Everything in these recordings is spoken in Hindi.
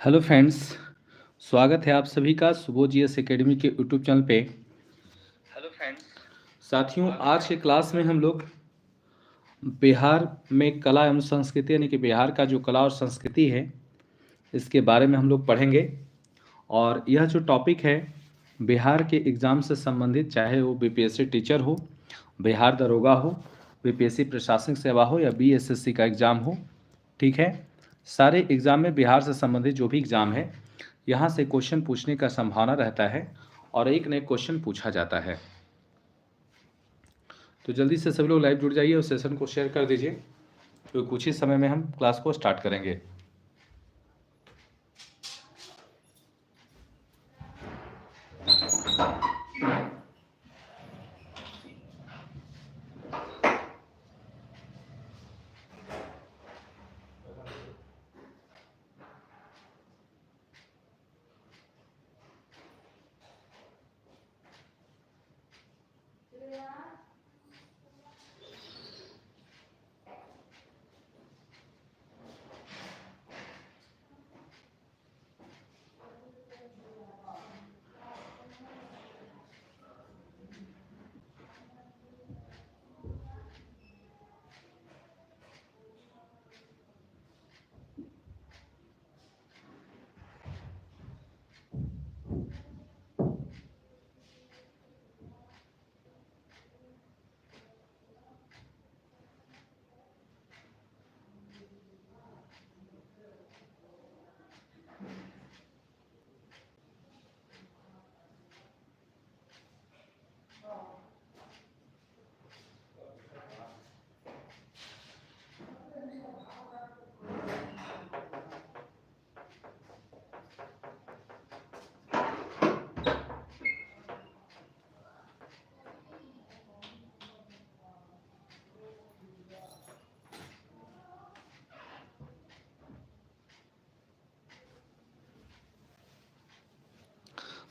हेलो फ्रेंड्स, स्वागत है आप सभी का सुबोध जीएस एकेडमी के यूट्यूब चैनल पे। Hello friends. साथियों, आज के क्लास में हम लोग बिहार में कला एवं संस्कृति यानी कि बिहार का जो कला और संस्कृति है इसके बारे में हम लोग पढ़ेंगे। और यह जो टॉपिक है बिहार के एग्ज़ाम से संबंधित, चाहे वो बीपीएससी टीचर हो, बिहार दरोगा हो, बीपीएससी प्रशासनिक सेवा हो या बीएसएससी का एग्ज़ाम हो, ठीक है। सारे एग्ज़ाम में बिहार से संबंधित जो भी एग्ज़ाम है यहाँ से क्वेश्चन पूछने का संभावना रहता है और एक न एक क्वेश्चन पूछा जाता है। तो जल्दी से सभी लोग लाइव जुड़ जाइए और सेशन को शेयर कर दीजिए, तो कुछ ही समय में हम क्लास को स्टार्ट करेंगे।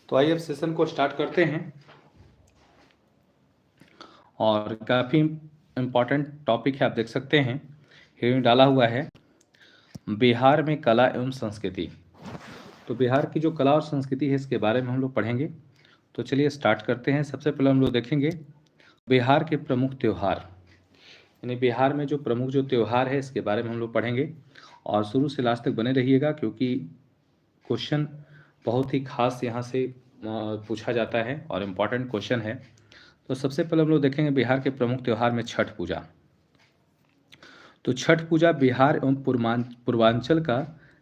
तो आइए अब सेशन को स्टार्ट करते हैं। और काफ़ी इम्पॉर्टेंट टॉपिक है, आप देख सकते हैं हेडिंग डाला हुआ है बिहार में कला एवं संस्कृति। तो बिहार की जो कला और संस्कृति है इसके बारे में हम लोग पढ़ेंगे। तो चलिए स्टार्ट करते हैं। सबसे पहले हम लोग देखेंगे बिहार के प्रमुख त्यौहार, यानी बिहार में जो प्रमुख जो त्यौहार है इसके बारे में हम लोग पढ़ेंगे। और शुरू से लास्ट तक बने रहिएगा, क्योंकि क्वेश्चन बहुत ही खास यहाँ से पूछा जाता है और इम्पॉर्टेंट क्वेश्चन है। तो सबसे पहले हम लोग देखेंगे बिहार के प्रमुख त्यौहार में छठ पूजा। तो छठ पूजा बिहार एवं पूर्वांचल का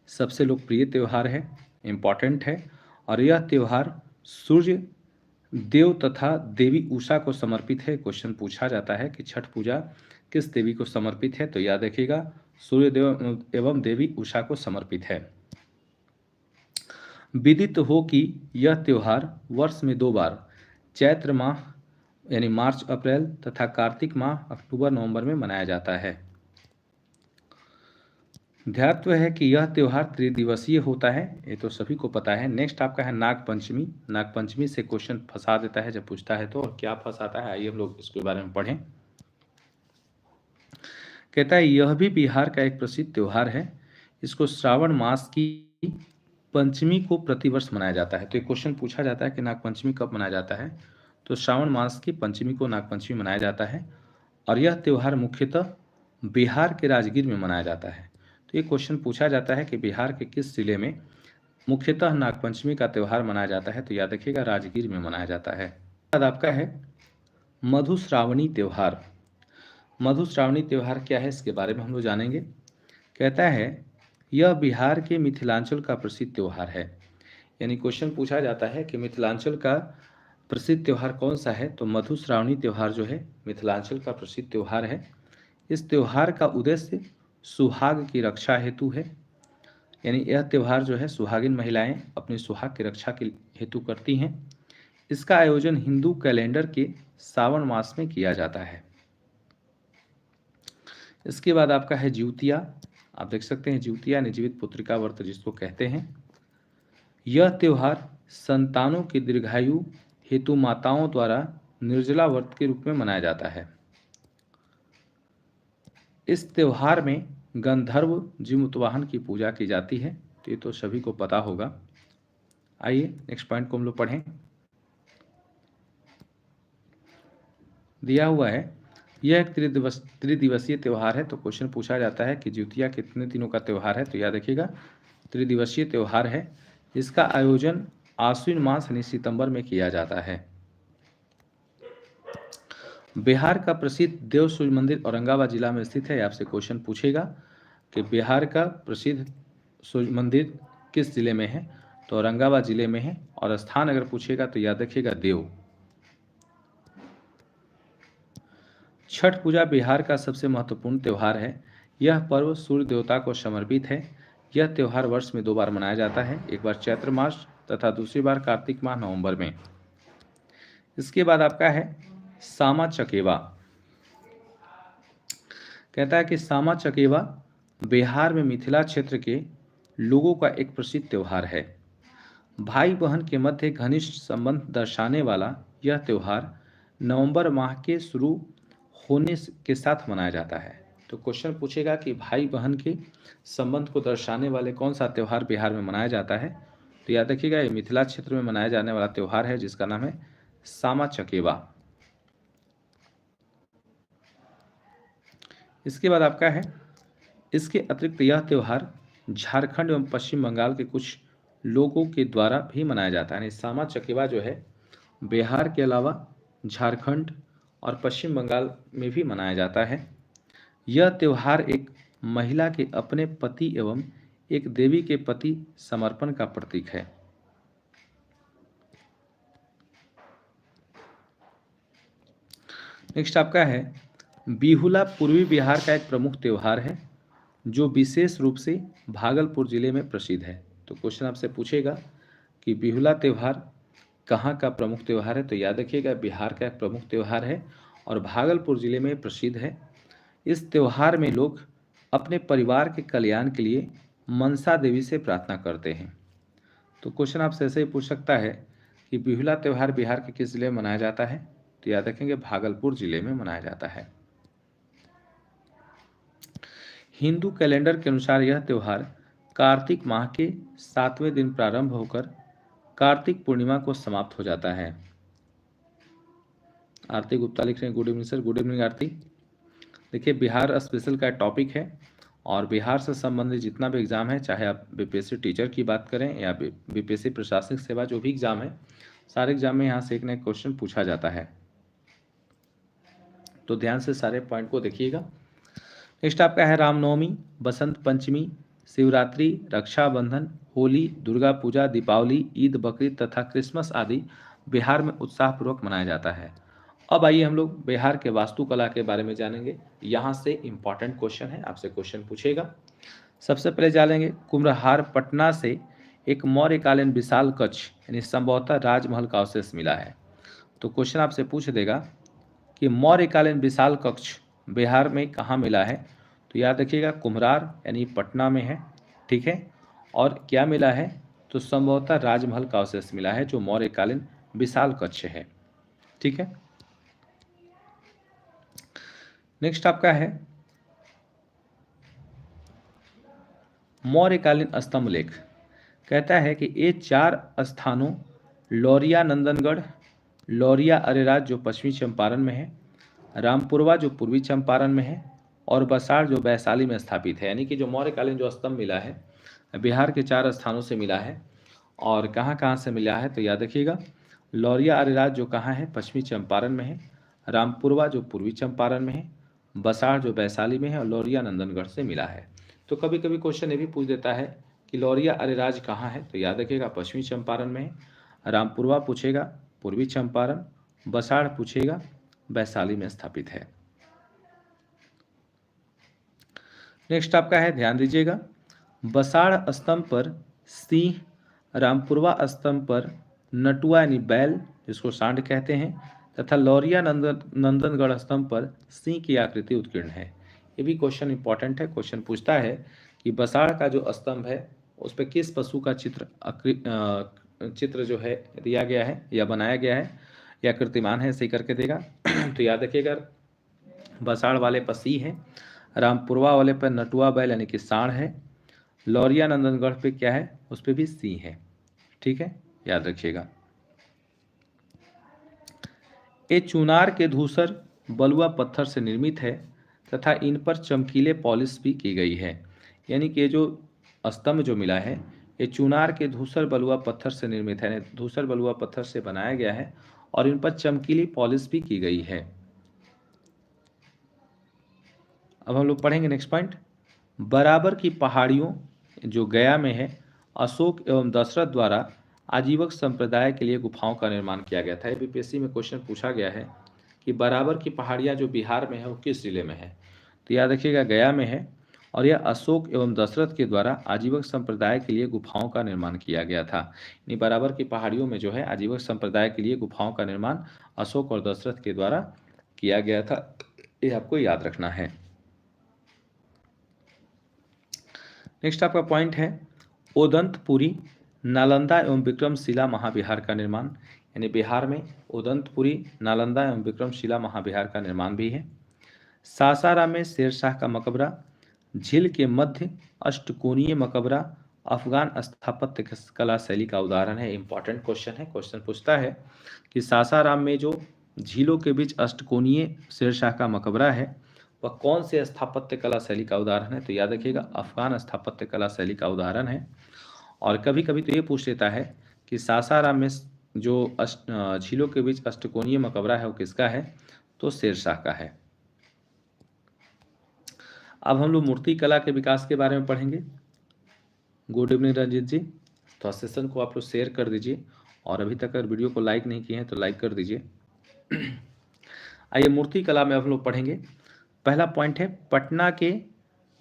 सबसे लोकप्रिय त्यौहार है, इम्पॉर्टेंट है। और यह त्यौहार सूर्य देव तथा देवी उषा को समर्पित है। क्वेश्चन पूछा जाता है कि छठ पूजा किस देवी को समर्पित है, तो याद रखिएगा सूर्य देव एवं देवी उषा को समर्पित है। विदित हो कि यह त्यौहार वर्ष में 2 बार चैत्र माह यानी मार्च अप्रैल तथा कार्तिक माह अक्टूबर नवंबर में मनाया जाता है। ध्यात्व है कि यह त्यौहार त्रिदिवसीय होता है, ये तो सभी को पता है। नेक्स्ट आपका है नाग पंचमी। नाग पंचमी से क्वेश्चन फंसा देता है जब पूछता है तो, और क्या फंसाता है आइए हम लोग इसके बारे में पढ़ें। कहता है यह भी बिहार का एक प्रसिद्ध त्यौहार है, इसको श्रावण मास की पंचमी को प्रतिवर्ष मनाया जाता है। तो एक क्वेश्चन पूछा जाता है कि नाग पंचमी कब मनाया जाता है, तो श्रावण मास की पंचमी को नाग पंचमी मनाया जाता है। और यह त्यौहार मुख्यतः बिहार के राजगीर में मनाया जाता है। तो ये क्वेश्चन पूछा जाता है कि बिहार के किस जिले में मुख्यतः नागपंचमी का त्यौहार मनाया जाता है, तो याद रखिएगा राजगीर में मनाया जाता है। बाद आपका है मधुश्रावणी त्यौहार। मधुश्रावणी त्यौहार क्या है इसके बारे में हम लोग जानेंगे। कहता है यह बिहार के मिथिलांचल का प्रसिद्ध त्यौहार है, यानी क्वेश्चन पूछा जाता है कि मिथिलांचल का प्रसिद्ध त्यौहार कौन सा है, तो मधुश्रावणी त्यौहार जो है मिथिलांचल का प्रसिद्ध त्यौहार है। इस त्यौहार का उद्देश्य सुहाग की रक्षा हेतु है, यानी यह त्यौहार जो है सुहागिन महिलाएं अपने सुहाग की रक्षा के हेतु करती हैं। इसका आयोजन हिंदू कैलेंडर के सावन मास में किया जाता है। इसके बाद आपका है ज्यूतिया। आप देख सकते हैं ज्यूतिया यानी जीवित पुत्रिका व्रत जिसको कहते हैं। यह त्यौहार संतानों की दीर्घायु हेतु माताओं द्वारा निर्जला व्रत के रूप में मनाया जाता है। इस त्यौहार में गंधर्व जीमूतवाहन की पूजा की जाती है। तो ये तो सभी को पता होगा। आइए नेक्स्ट पॉइंट को हम लोग पढ़ें। दिया हुआ है यह एक त्रिदिवसीय त्यौहार है। तो क्वेश्चन पूछा जाता है कि ज्योतिया कितने दिनों का त्यौहार है। तो याद रखिएगा त्रिदिवसीय त्यौहार है। इसका आयोजन आश्विन मास यानी सितंबर में किया जाता है। बिहार का प्रसिद्ध देव सूर्य मंदिर औरंगाबाद जिला में स्थित है। आपसे क्वेश्चन पूछेगा कि बिहार का प्रसिद्ध सूर्य मंदिर किस जिले में है। तो औरंगाबाद जिले में है। और स्थान अगर पूछेगा तो याद रखिएगा देव। छठ पूजा बिहार का सबसे महत्वपूर्ण त्यौहार है। यह पर्व सूर्य देवता को समर्पित है। यह त्यौहार वर्ष में 2 बार मनाया जाता है, एक बार चैत्र मास तथा दूसरी बार कार्तिक माह नवंबर में। इसके बाद आपका है सामा चकेवा। कहता है कि सामा चकेवा बिहार में मिथिला क्षेत्र के लोगों का एक प्रसिद्ध त्यौहार है। भाई बहन के मध्य घनिष्ठ संबंध दर्शाने वाला यह त्यौहार नवंबर माह के शुरू होने के साथ मनाया जाता है। तो क्वेश्चन पूछेगा कि भाई बहन के संबंध को दर्शाने वाले कौन सा त्यौहार बिहार में मनाया जाता है। तो याद रखिएगा ये मिथिला क्षेत्र में मनाया जाने वाला त्यौहार है जिसका नाम है सामा चकेवा। इसके बाद आपका है इसके अतिरिक्त यह त्यौहार झारखंड एवं पश्चिम बंगाल के कुछ लोगों के द्वारा भी मनाया जाता है। यानी सामा चकेवा जो है बिहार के अलावा झारखंड और पश्चिम बंगाल में भी मनाया जाता है। यह त्यौहार एक महिला के अपने पति एवं एक देवी के प्रति समर्पण का प्रतीक है। नेक्स्ट आपका है बिहुला पूर्वी बिहार का एक प्रमुख त्यौहार है जो विशेष रूप से भागलपुर जिले में प्रसिद्ध है। तो क्वेश्चन आपसे पूछेगा कि बिहुला त्यौहार कहाँ का प्रमुख त्यौहार है। तो याद रखिएगा बिहार का एक प्रमुख त्यौहार है और भागलपुर जिले में प्रसिद्ध है। इस त्यौहार में लोग अपने परिवार के कल्याण के लिए मनसा देवी से प्रार्थना करते हैं। तो क्वेश्चन आपसे ऐसे ही पूछ सकता है कि बिहुला त्यौहार बिहार के किस जिले में मनाया जाता है। तो याद रखेंगे भागलपुर जिले में मनाया जाता है। हिंदू कैलेंडर के अनुसार यह त्यौहार कार्तिक माह के 7वें दिन प्रारंभ होकर कार्तिक पूर्णिमा को समाप्त हो जाता है। आरती गुप्ता लिख रहे हैं good evening sir. Good evening Aarti. देखिए बिहार स्पेशल का टॉपिक है और बिहार से संबंधित जितना भी एग्ज़ाम है, चाहे आप बीपीएससी टीचर की बात करें या बीपीएससी प्रशासनिक सेवा जो भी एग्ज़ाम है, सारे एग्जाम में यहाँ से एक ना एक क्वेश्चन पूछा जाता है। तो ध्यान से सारे पॉइंट को देखिएगा। नेक्स्ट आपका है रामनवमी, बसंत पंचमी, शिवरात्रि, रक्षाबंधन, होली, दुर्गा पूजा, दीपावली, ईद, बकरीद तथा क्रिसमस आदि बिहार में उत्साहपूर्वक मनाया जाता है। अब आइए हम लोग बिहार के वास्तुकला के बारे में जानेंगे। यहाँ से इम्पॉर्टेंट क्वेश्चन है, आपसे क्वेश्चन पूछेगा। सबसे पहले जानेंगे कुम्हरार पटना से एक मौर्यकालीन विशाल कक्ष यानी संभवतः राजमहल का अवशेष मिला है। तो क्वेश्चन आपसे पूछ देगा कि मौर्यकालीन विशाल कक्ष बिहार में कहाँ मिला है। तो याद रखिएगा कुम्हरार यानी पटना में है, ठीक है। और क्या मिला है, तो संभवतः राजमहल का अवशेष मिला है जो मौर्यकालीन विशाल कक्ष है, ठीक है। नेक्स्ट आपका है मौर्यकालीन स्तंभ लेख। कहता है कि ये 4 स्थानों लौरिया नंदनगढ़, लौरिया अरेराज जो पश्चिमी चंपारण में है, रामपुरवा जो पूर्वी चंपारण में है और बसाड़ जो वैशाली में स्थापित है। यानी कि जो मौर्यकालीन जो स्तंभ मिला है बिहार के 4 स्थानों से मिला है। और कहाँ कहाँ से मिला है, तो याद रखिएगा लौरिया अरेराज जो कहाँ है, पश्चिमी चंपारण में है, रामपुरवा जो पूर्वी चंपारण में है, बसाड़ जो वैशाली में है और लौरिया नंदनगढ़ से मिला है। तो कभी कभी क्वेश्चन ये भी पूछ देता है कि लौरिया अरेराज कहाँ है। तो याद रखिएगा पश्चिमी चंपारण में है, रामपुरवा पूछेगा पूर्वी चंपारण, बसाड़ पूछेगा वैशाली में स्थापित है। नेक्स्ट आपका है ध्यान दीजिएगा बसाड़ स्तंभ पर सिंह, रामपुरवा स्तंभ पर नटुआ यानी बैल जिसको सांड कहते हैं, तथा लौरिया नंदनगढ़ स्तंभ पर सिंह की आकृति उत्कीर्ण है। ये भी क्वेश्चन इंपॉर्टेंट है। क्वेश्चन पूछता है कि बसाड़ का जो स्तंभ है उस पर किस पशु का चित्र जो है दिया गया है या बनाया गया है या कीर्तिमान है, सही करके देगा। तो याद रखिएगा बसाड़ वाले पर सिंह है, रामपुरवा वाले पर नटुआ बैल यानी कि सांड है, लौरिया नंदनगढ़ पे क्या है, उस पर भी सी है। ठीक है, याद रखिएगा। ये चुनार के धूसर बलुआ पत्थर से निर्मित है तथा इन पर चमकीले पॉलिश भी की गई है। यानी कि ये जो स्तंभ जो मिला है ये चुनार के धूसर बलुआ पत्थर से निर्मित है, यानी धूसर बलुआ पत्थर से बनाया गया है और इन पर चमकीली पॉलिश भी की गई है। अब हम लोग पढ़ेंगे नेक्स्ट पॉइंट। बराबर की पहाड़ियों जो गया में है, अशोक एवं दशरथ द्वारा आजीवक संप्रदाय के लिए गुफाओं का निर्माण किया गया था। बीपीएससी में क्वेश्चन पूछा गया है कि बराबर की पहाड़ियाँ जो बिहार में है वो किस जिले में है, तो याद रखिएगा गया में है और यह अशोक एवं दशरथ के द्वारा आजीवक संप्रदाय के लिए गुफाओं का निर्माण किया गया था। यानी बराबर की पहाड़ियों में जो है आजीवक संप्रदाय के लिए गुफाओं का निर्माण अशोक और दशरथ के द्वारा किया गया था, ये आपको याद रखना है। नेक्स्ट आपका पॉइंट है ओदंतपुरी नालंदा एवं विक्रमशिला महाविहार का निर्माण। यानी बिहार में ओदंतपुरी नालंदा एवं विक्रमशिला महाविहार का निर्माण भी है। सासाराम में शेरशाह का मकबरा, झील के मध्य अष्टकोणीय मकबरा अफगान स्थापत्य कला शैली का उदाहरण है। इंपॉर्टेंट क्वेश्चन है, क्वेश्चन पूछता है कि सासाराम में जो झीलों के बीच अष्टकोणीय शेरशाह का मकबरा है वह कौन से स्थापत्य कला शैली का उदाहरण है, तो याद रखिएगा अफगान स्थापत्य कला शैली का उदाहरण है। और कभी कभी तो ये पूछ लेता है कि सासाराम में जो झीलों के बीच अष्टकोणीय मकबरा है वो किसका है, तो शेरशाह का है। अब हम लोग मूर्ति कला के विकास के बारे में पढ़ेंगे। गुड इवनिंग रंजीत जी, तो सेशन को आप लोग शेयर कर दीजिए और अभी तक अगर वीडियो को लाइक नहीं किए हैं तो लाइक कर दीजिए। आइए मूर्ति कला में हम लोग पढ़ेंगे। पहला पॉइंट है पटना के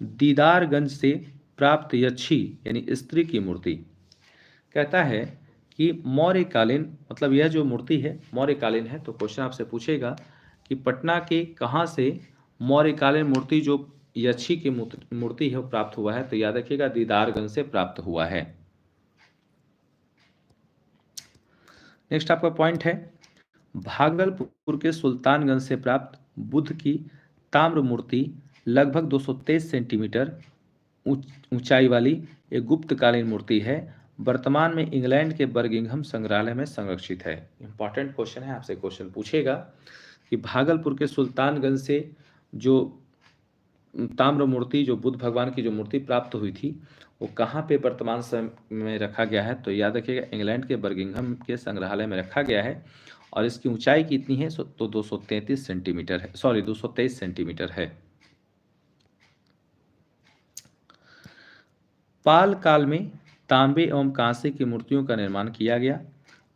दीदारगंज से प्राप्त यक्षी यानी स्त्री की मूर्ति। कहता है कि मौर्यकालीन, मतलब यह जो मूर्ति है मौर्यकालीन है, तो क्वेश्चन आपसे पूछेगा कि पटना के कहाँ से मौर्यकालीन मूर्ति जो यक्षी की मूर्ति है वो प्राप्त हुआ है, तो याद रखिएगा दीदारगंज से प्राप्त हुआ है। नेक्स्ट आपका पॉइंट है भागलपुर के सुल्तानगंज से प्राप्त बुद्ध की ताम्र मूर्ति लगभग 223 सेंटीमीटर ऊंचाई वाली एक गुप्तकालीन मूर्ति है, वर्तमान में इंग्लैंड के बर्मिंघम संग्रहालय में संरक्षित है। इंपॉर्टेंट क्वेश्चन है, आपसे क्वेश्चन पूछेगा कि भागलपुर के सुल्तानगंज से जो ताम्र मूर्ति जो बुद्ध भगवान की जो मूर्ति प्राप्त हुई थी वो कहाँ पे वर्तमान समय में रखा गया है, तो याद रखिएगा इंग्लैंड के बर्मिंघम के संग्रहालय में रखा गया है और इसकी ऊंचाई कितनी है, तो 233 सेंटीमीटर है, सॉरी 223 सेंटीमीटर है। पाल काल में तांबे एवं कांसे की मूर्तियों का निर्माण किया गया।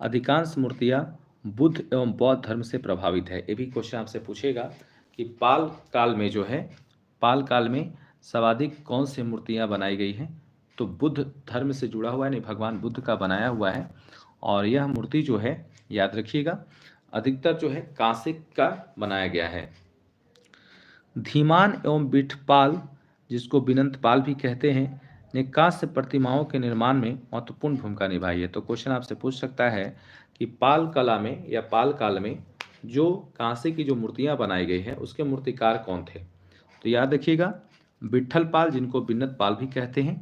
अधिकांश मूर्तियां बुद्ध एवं बौद्ध धर्म से प्रभावित है। ये भी क्वेश्चन आपसे पूछेगा कि पाल काल में जो है, पाल काल में सर्वाधिक कौन सी मूर्तियां बनाई गई हैं, तो बुद्ध धर्म से जुड़ा हुआ है, यानी भगवान बुद्ध का बनाया हुआ है। और यह मूर्ति जो है याद रखिएगा अधिकतर जो है कांसे का बनाया गया है। धीमान एवं बिठपाल जिसको बिनंतपाल भी कहते हैं ने कांस्य प्रतिमाओं के निर्माण में महत्वपूर्ण भूमिका निभाई है। तो क्वेश्चन आपसे पूछ सकता है कि पाल कला में या पाल काल में जो कांसे की जो मूर्तियां बनाई गई है उसके मूर्तिकार कौन थे, तो याद रखिएगा विट्ठल पाल जिनको बिन्नत पाल भी कहते हैं,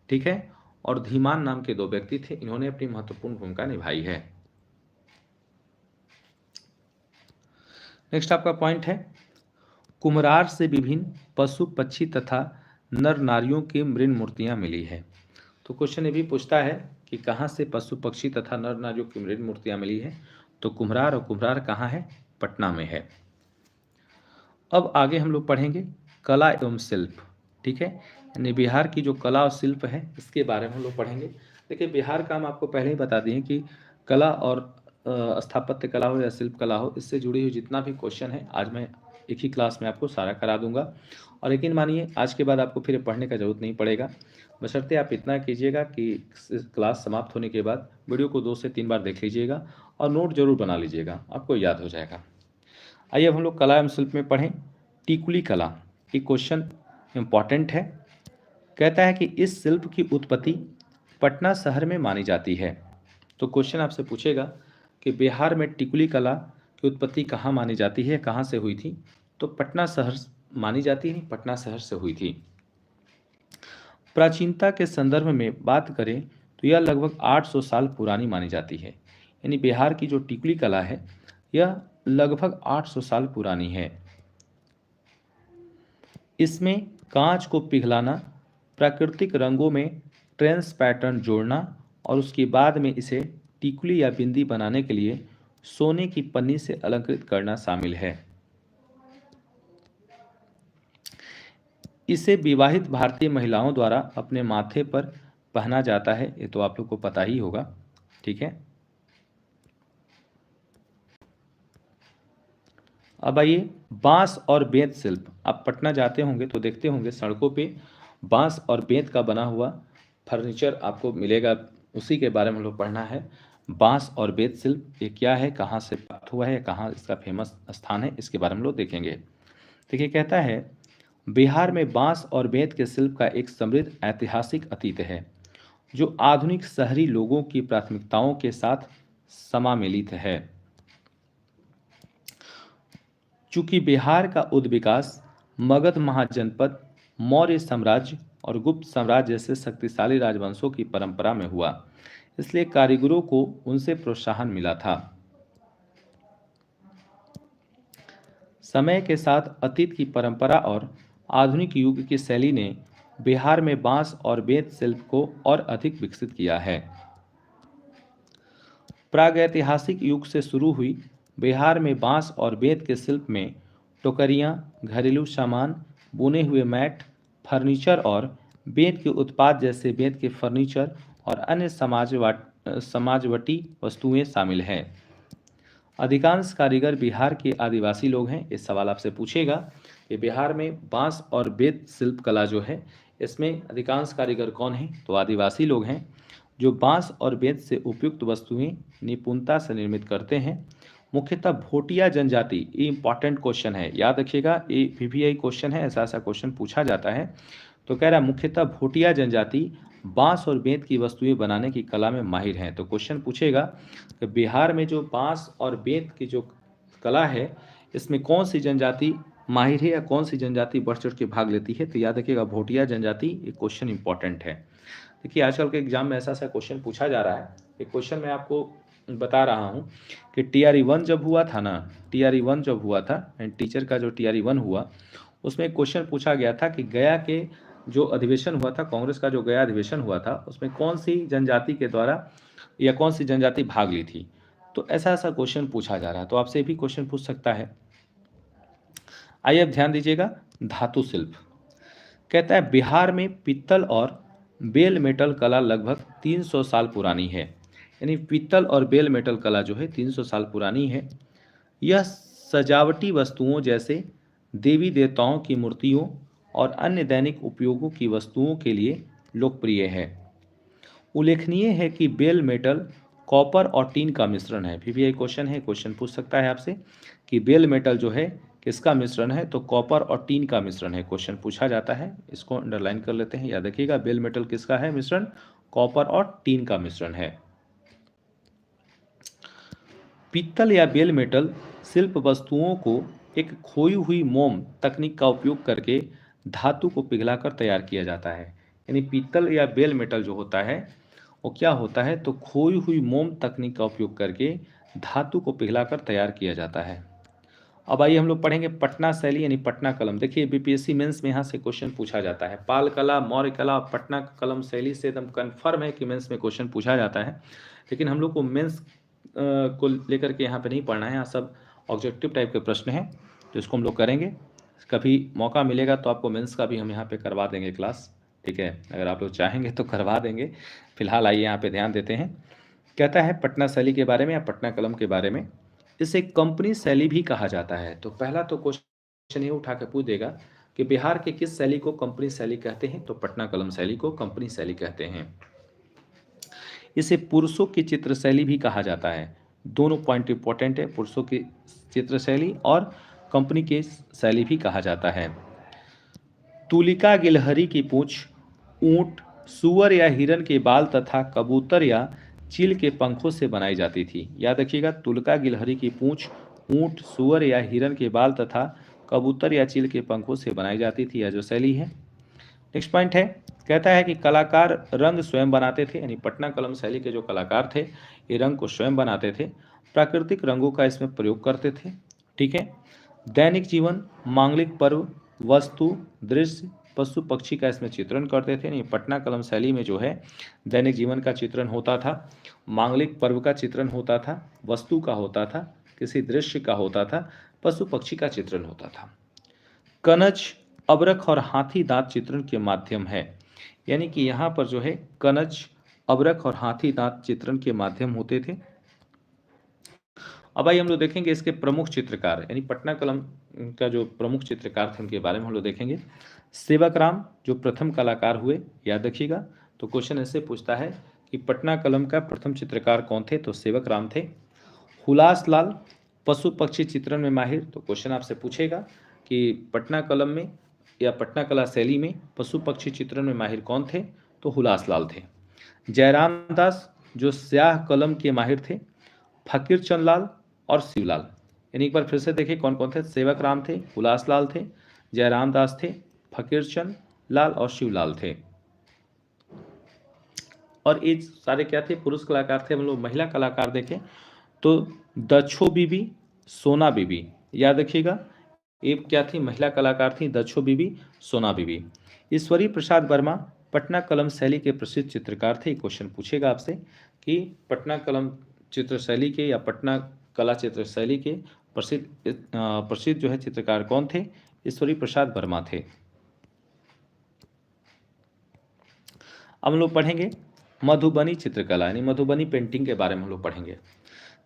ठीक है, और धीमान नाम के दो व्यक्ति थे, इन्होंने अपनी महत्वपूर्ण भूमिका निभाई है। नेक्स्ट आपका पॉइंट है कुम्हरार से विभिन्न पशु पक्षी तथा नर नारियों की मृण मूर्तियां मिली है। तो क्वेश्चन ये भी पूछता है कि कहाँ से पशु पक्षी तथा नर नारियों की मृण मूर्तियां मिली है, तो कुम्हरार, और कुम्हरार कहाँ है, पटना में है। अब आगे हम लोग पढ़ेंगे कला एवं शिल्प, ठीक है, यानी बिहार की जो कला और शिल्प है इसके बारे में हम लोग पढ़ेंगे। देखिए बिहार का हम आपको पहले ही बता दिए कि कला और स्थापत्य कला हो या शिल्प कला हो, इससे जुड़ी हुई जितना भी क्वेश्चन है आज मैं एक ही क्लास में आपको सारा करा दूंगा। और यकीन मानिए आज के बाद आपको फिर पढ़ने का जरूरत नहीं पड़ेगा, बशर्ते आप इतना कीजिएगा कि क्लास समाप्त होने के बाद वीडियो को 2 से 3 बार देख लीजिएगा और नोट जरूर बना लीजिएगा, आपको याद हो जाएगा। आइए अब हम लोग कला एवं शिल्प में पढ़ें। टिकुली कला, ये क्वेश्चन इम्पॉर्टेंट है। कहता है कि इस शिल्प की उत्पत्ति पटना शहर में मानी जाती है। तो क्वेश्चन आपसे पूछेगा कि बिहार में टिकुली कला की उत्पत्ति कहाँ मानी जाती है, कहाँ से हुई थी, तो पटना शहर मानी जाती है, पटना शहर से हुई थी। प्राचीनता के संदर्भ में बात करें तो यह लगभग 800 साल पुरानी मानी जाती है। यानी बिहार की जो टिकुली कला है यह लगभग 800 साल पुरानी है। इसमें कांच को पिघलाना, प्राकृतिक रंगों में ट्रेंस पैटर्न जोड़ना और उसके बाद में इसे टिकुली या बिंदी बनाने के लिए सोने की पन्नी से अलंकृत करना शामिल है। इसे विवाहित भारतीय महिलाओं द्वारा अपने माथे पर पहना जाता है, ये तो आप लोग को पता ही होगा। ठीक है, अब आइए बांस और बेंत शिल्प। आप पटना जाते होंगे तो देखते होंगे सड़कों पे बांस और बेंत का बना हुआ फर्नीचर आपको मिलेगा, उसी के बारे में हम लोग पढ़ना है। बांस और बेंत शिल्प ये क्या है, कहाँ से प्राप्त हुआ है, कहाँ इसका फेमस स्थान है, इसके बारे में लोग देखेंगे। देखिए, कहता है बिहार में बांस और बेंत के शिल्प का एक समृद्ध ऐतिहासिक अतीत है जो आधुनिक शहरी लोगों की प्राथमिकताओं के साथ समामेलित है। चूंकि बिहार का उद्विकास मगध महाजनपद, मौर्य साम्राज्य और गुप्त साम्राज्य जैसे शक्तिशाली राजवंशों की परंपरा में हुआ, इसलिए कारीगरों को उनसे प्रोत्साहन मिला था। समय के साथ अतीत की परंपरा और आधुनिक युग की शैली ने बिहार में बांस और बेंत शिल्प को और अधिक विकसित किया है। प्रागैतिहासिक युग से शुरू हुई बिहार में बांस और बेंत के शिल्प में टोकरियां, घरेलू सामान, बुने हुए मैट, फर्नीचर और बेंत के उत्पाद जैसे बेंत के फर्नीचर और अन्य समाजवटी वस्तुएं शामिल हैं। अधिकांश कारीगर बिहार के आदिवासी लोग हैं। इस सवाल आपसे पूछेगा कि बिहार में बांस और बेंत शिल्प कला जो है इसमें अधिकांश कारीगर कौन हैं, तो आदिवासी लोग हैं जो बांस और बेंत से उपयुक्त वस्तुएं निपुणता से निर्मित करते हैं। मुख्यतः भोटिया जनजाति, ये इंपॉर्टेंट क्वेश्चन है, याद रखिएगा, ये पीपीआई क्वेश्चन है, ऐसा क्वेश्चन पूछा जाता है। तो कह रहा है मुख्यतः भोटिया जनजाति बांस और बेंत की वस्तुएं बनाने की कला में माहिर हैं। तो क्वेश्चन पूछेगा कि बिहार में जो बांस और बेंत की जो कला है इसमें कौन सी जनजाति माहिर है या कौन सी जनजाति बढ़ चढ़ के भाग लेती है, तो याद रखिएगा भोटिया जनजाति। ये क्वेश्चन इंपॉर्टेंट है। देखिए, आजकल के एग्जाम में ऐसा क्वेश्चन पूछा जा रहा है। एक क्वेश्चन मैं आपको बता रहा हूँ कि TRE 1 जब हुआ था ना, TRE 1 जब हुआ था एंड टीचर का जो TRE 1 हुआ उसमें एक क्वेश्चन पूछा गया था कि गया के जो अधिवेशन हुआ था, कांग्रेस का जो गया अधिवेशन हुआ था, उसमें कौन सी जनजाति के द्वारा या कौन सी जनजाति भाग ली थी। तो ऐसा क्वेश्चन पूछा जा रहा है, तो आपसे भी क्वेश्चन पूछ सकता है। आइए अब ध्यान दीजिएगा, धातु शिल्प। कहता है बिहार में पित्तल और बेल मेटल कला लगभग 300 साल पुरानी है। यानी पित्तल और बेल मेटल कला जो है 300 साल पुरानी है। यह सजावटी वस्तुओं जैसे देवी देवताओं की मूर्तियों और अन्य दैनिक उपयोगों की वस्तुओं के लिए लोकप्रिय है। उल्लेखनीय है कि बेल मेटल कॉपर और टीन का मिश्रण है। पीपीआई क्वेश्चन है, क्वेश्चन पूछ सकता है आपसे कि बेल मेटल जो है किसका मिश्रण है, तो कॉपर और टीन का मिश्रण है। क्वेश्चन पूछा जाता है, इसको अंडरलाइन कर लेते हैं, याद रखिएगा बेल मेटल किसका है मिश्रण, कॉपर और टीन का मिश्रण है। पीतल या बेल मेटल शिल्प वस्तुओं को एक खोई हुई मोम तकनीक का उपयोग करके धातु को पिघलाकर तैयार किया जाता है। यानी पीतल या बेल मेटल जो होता है वो क्या होता है, तो खोई हुई मोम तकनीक का उपयोग करके धातु को पिघलाकर तैयार किया जाता है। अब आइए हम लोग पढ़ेंगे पटना शैली यानी पटना कलम। देखिए बीपीएससी मेंस में यहाँ से क्वेश्चन पूछा जाता है। पाल कला, मौर्य कला, पटना कलम शैली से एकदम कन्फर्म है कि मेंस में क्वेश्चन पूछा जाता है। लेकिन हम लोग को मेंस को लेकर के यहाँ पे नहीं पढ़ना है, यहाँ सब ऑब्जेक्टिव टाइप के प्रश्न हैं, तो इसको हम लोग करेंगे। कभी मौका मिलेगा तो आपको मेंस का भी हम यहाँ पे करवा देंगे क्लास, ठीक है, अगर आप लोग चाहेंगे तो करवा देंगे। फिलहाल आइए यहाँ पे ध्यान देते हैं। कहता है पटना शैली के बारे में या पटना कलम के बारे में, इसे कंपनी शैली भी कहा जाता है। तो पहला तो क्वेश्चन ये उठा के पूछ देगा कि बिहार के किस शैली को कंपनी शैली कहते हैं, तो पटना कलम शैली को कंपनी शैली कहते हैं। इसे पुरुषों की चित्र शैली भी कहा जाता है। दोनों पॉइंट इंपॉर्टेंट है, पुरुषों की चित्र शैली और कंपनी की शैली भी कहा जाता है। तुलिका गिलहरी की पूंछ ऊंट, सुअर या हिरन के बाल तथा कबूतर या चील के पंखों से बनाई जाती थी। याद रखिएगा, तुलिका गिलहरी की पूंछ ऊंट, सुअर या हिरन के बाल तथा कबूतर या चील के पंखों से बनाई जाती थी, यह जो शैली है। नेक्स्ट पॉइंट है कहता है कि कलाकार रंग स्वयं बनाते थे, यानी पटना कलम शैली के जो कलाकार थे ये रंग को स्वयं बनाते थे, प्राकृतिक रंगों का इसमें प्रयोग करते थे। ठीक है। दैनिक जीवन, मांगलिक पर्व, वस्तु, दृश्य, पशु पक्षी का इसमें चित्रण करते थे। यानी पटना कलम शैली में जो है दैनिक जीवन का चित्रण होता था, मांगलिक पर्व का चित्रण होता था, वस्तु का होता था, किसी दृश्य का होता था, पशु पक्षी का चित्रण होता था। कनज, अबरख और हाथी दांत चित्रण के माध्यम है, यानी कि यहाँ पर जो है कनज, अबरख और हाथी दांत चित्रण के माध्यम होते थे। अब आइए हम लोग देखेंगे इसके प्रमुख चित्रकार, यानी पटना कलम का जो प्रमुख चित्रकार थे उनके बारे में हम लोग देखेंगे। सेवक राम जो प्रथम कलाकार हुए, याद रखिएगा। तो क्वेश्चन ऐसे पूछता है कि पटना कलम का प्रथम चित्रकार कौन थे, तो सेवक राम थे। हुलास लाल पशु पक्षी चित्रण में माहिर, तो क्वेश्चन आपसे पूछेगा कि पटना कलम में या पटना कला शैली में पशु पक्षी चित्रण में माहिर कौन थे, तो हुलास लाल थे। जयराम दास जो स्याह कलम के माहिर थे। फकीर चंद लाल और शिवलाल, यानी एक बार फिर से देखिए कौन कौन थे। सेवक राम थे, हुलास लाल थे, जयराम दास थे, फकीर चंद लाल और शिवलाल थे। और ये सारे क्या थे, पुरुष कलाकार थे। हम लोग महिला कलाकार देखें तो दक्षो बीबी, सोना बीबी, याद रखिएगा ये क्या थी, महिला कलाकार थी, दक्षो बीबी, सोना बीबी। ईश्वरी प्रसाद वर्मा पटना कलम शैली के प्रसिद्ध चित्रकार थे। क्वेश्चन पूछेगा आपसे कि पटना कलम चित्र शैली के या पटना कला चित्र शैली के प्रसिद्ध जो है चित्रकार कौन थे, ईश्वरी प्रसाद वर्मा थे। अब हम लोग पढ़ेंगे मधुबनी चित्रकला, यानी मधुबनी पेंटिंग के बारे में हम लोग पढ़ेंगे।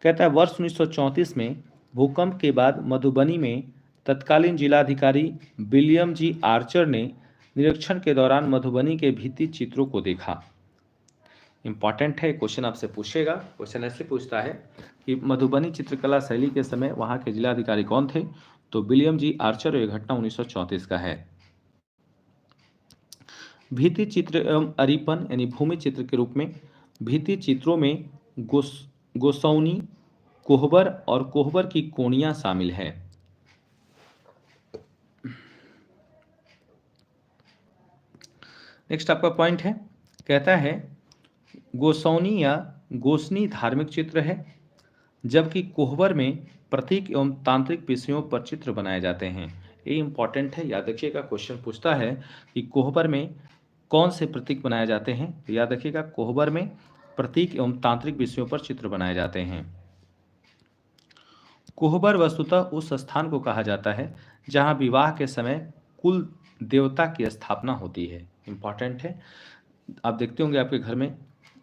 कहता है वर्ष 1934 में भूकंप के बाद मधुबनी में तत्कालीन जिलाधिकारी विलियम जी आर्चर ने निरीक्षण के दौरान मधुबनी के भित्ति चित्रों को देखा। इंपॉर्टेंट है, क्वेश्चन आपसे पूछेगा। क्वेश्चन ऐसे पूछता है कि मधुबनी चित्रकला शैली के समय वहाँ के जिलाधिकारी कौन थे, तो विलियम जी आर्चर। यह घटना 1934 का है। भित्ति चित्र एवं अरिपन, यानी भूमि चित्र के रूप में भित्ति चित्रों में गोसौनी, कोहबर और कोहबर की कोणियां शामिल है। नेक्स्ट आपका पॉइंट है, कहता है गोसौनी या गोसनी धार्मिक चित्र है, जबकि कोहबर में प्रतीक एवं तांत्रिक विषयों पर चित्र बनाए जाते हैं। ये इंपॉर्टेंट है, याद रखिएगा। क्वेश्चन पूछता है कि कोहबर में कौन से प्रतीक बनाए जाते हैं, तो याद रखिएगा कोहबर में प्रतीक एवं तांत्रिक विषयों पर चित्र बनाए जाते हैं। कोहबर वस्तुतः उस स्थान को कहा जाता है जहां विवाह के समय कुल देवता की स्थापना होती है। इंपॉर्टेंट है। आप देखते होंगे आपके घर में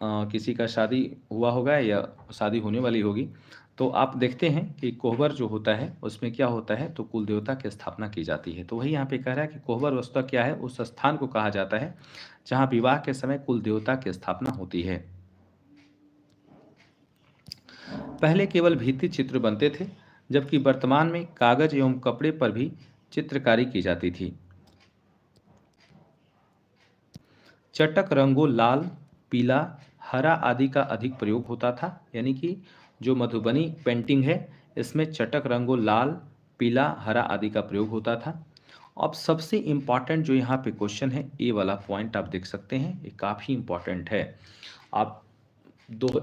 किसी का शादी हुआ होगा या शादी होने वाली होगी, तो आप देखते हैं कि कोहबर जो होता है उसमें क्या होता है, तो कुल देवता की स्थापना की जाती है। तो वही यहाँ पे कह रहा है कि कोहबर वस्तुतः क्या है, उस स्थान को कहा जाता है जहाँ विवाह के समय कुल देवता की स्थापना होती है। पहले केवल भित्ति चित्र बनते थे, जबकि वर्तमान में कागज एवं कपड़े पर भी चित्रकारी की जाती थी। चटक रंगों लाल, पीला, हरा आदि का अधिक प्रयोग होता था, यानी कि जो मधुबनी पेंटिंग है इसमें चटक रंगों लाल, पीला, हरा आदि का प्रयोग होता था। अब सबसे इम्पॉर्टेंट जो यहाँ पे क्वेश्चन है, ये वाला पॉइंट आप देख सकते हैं, ये काफ़ी इम्पॉर्टेंट है। आप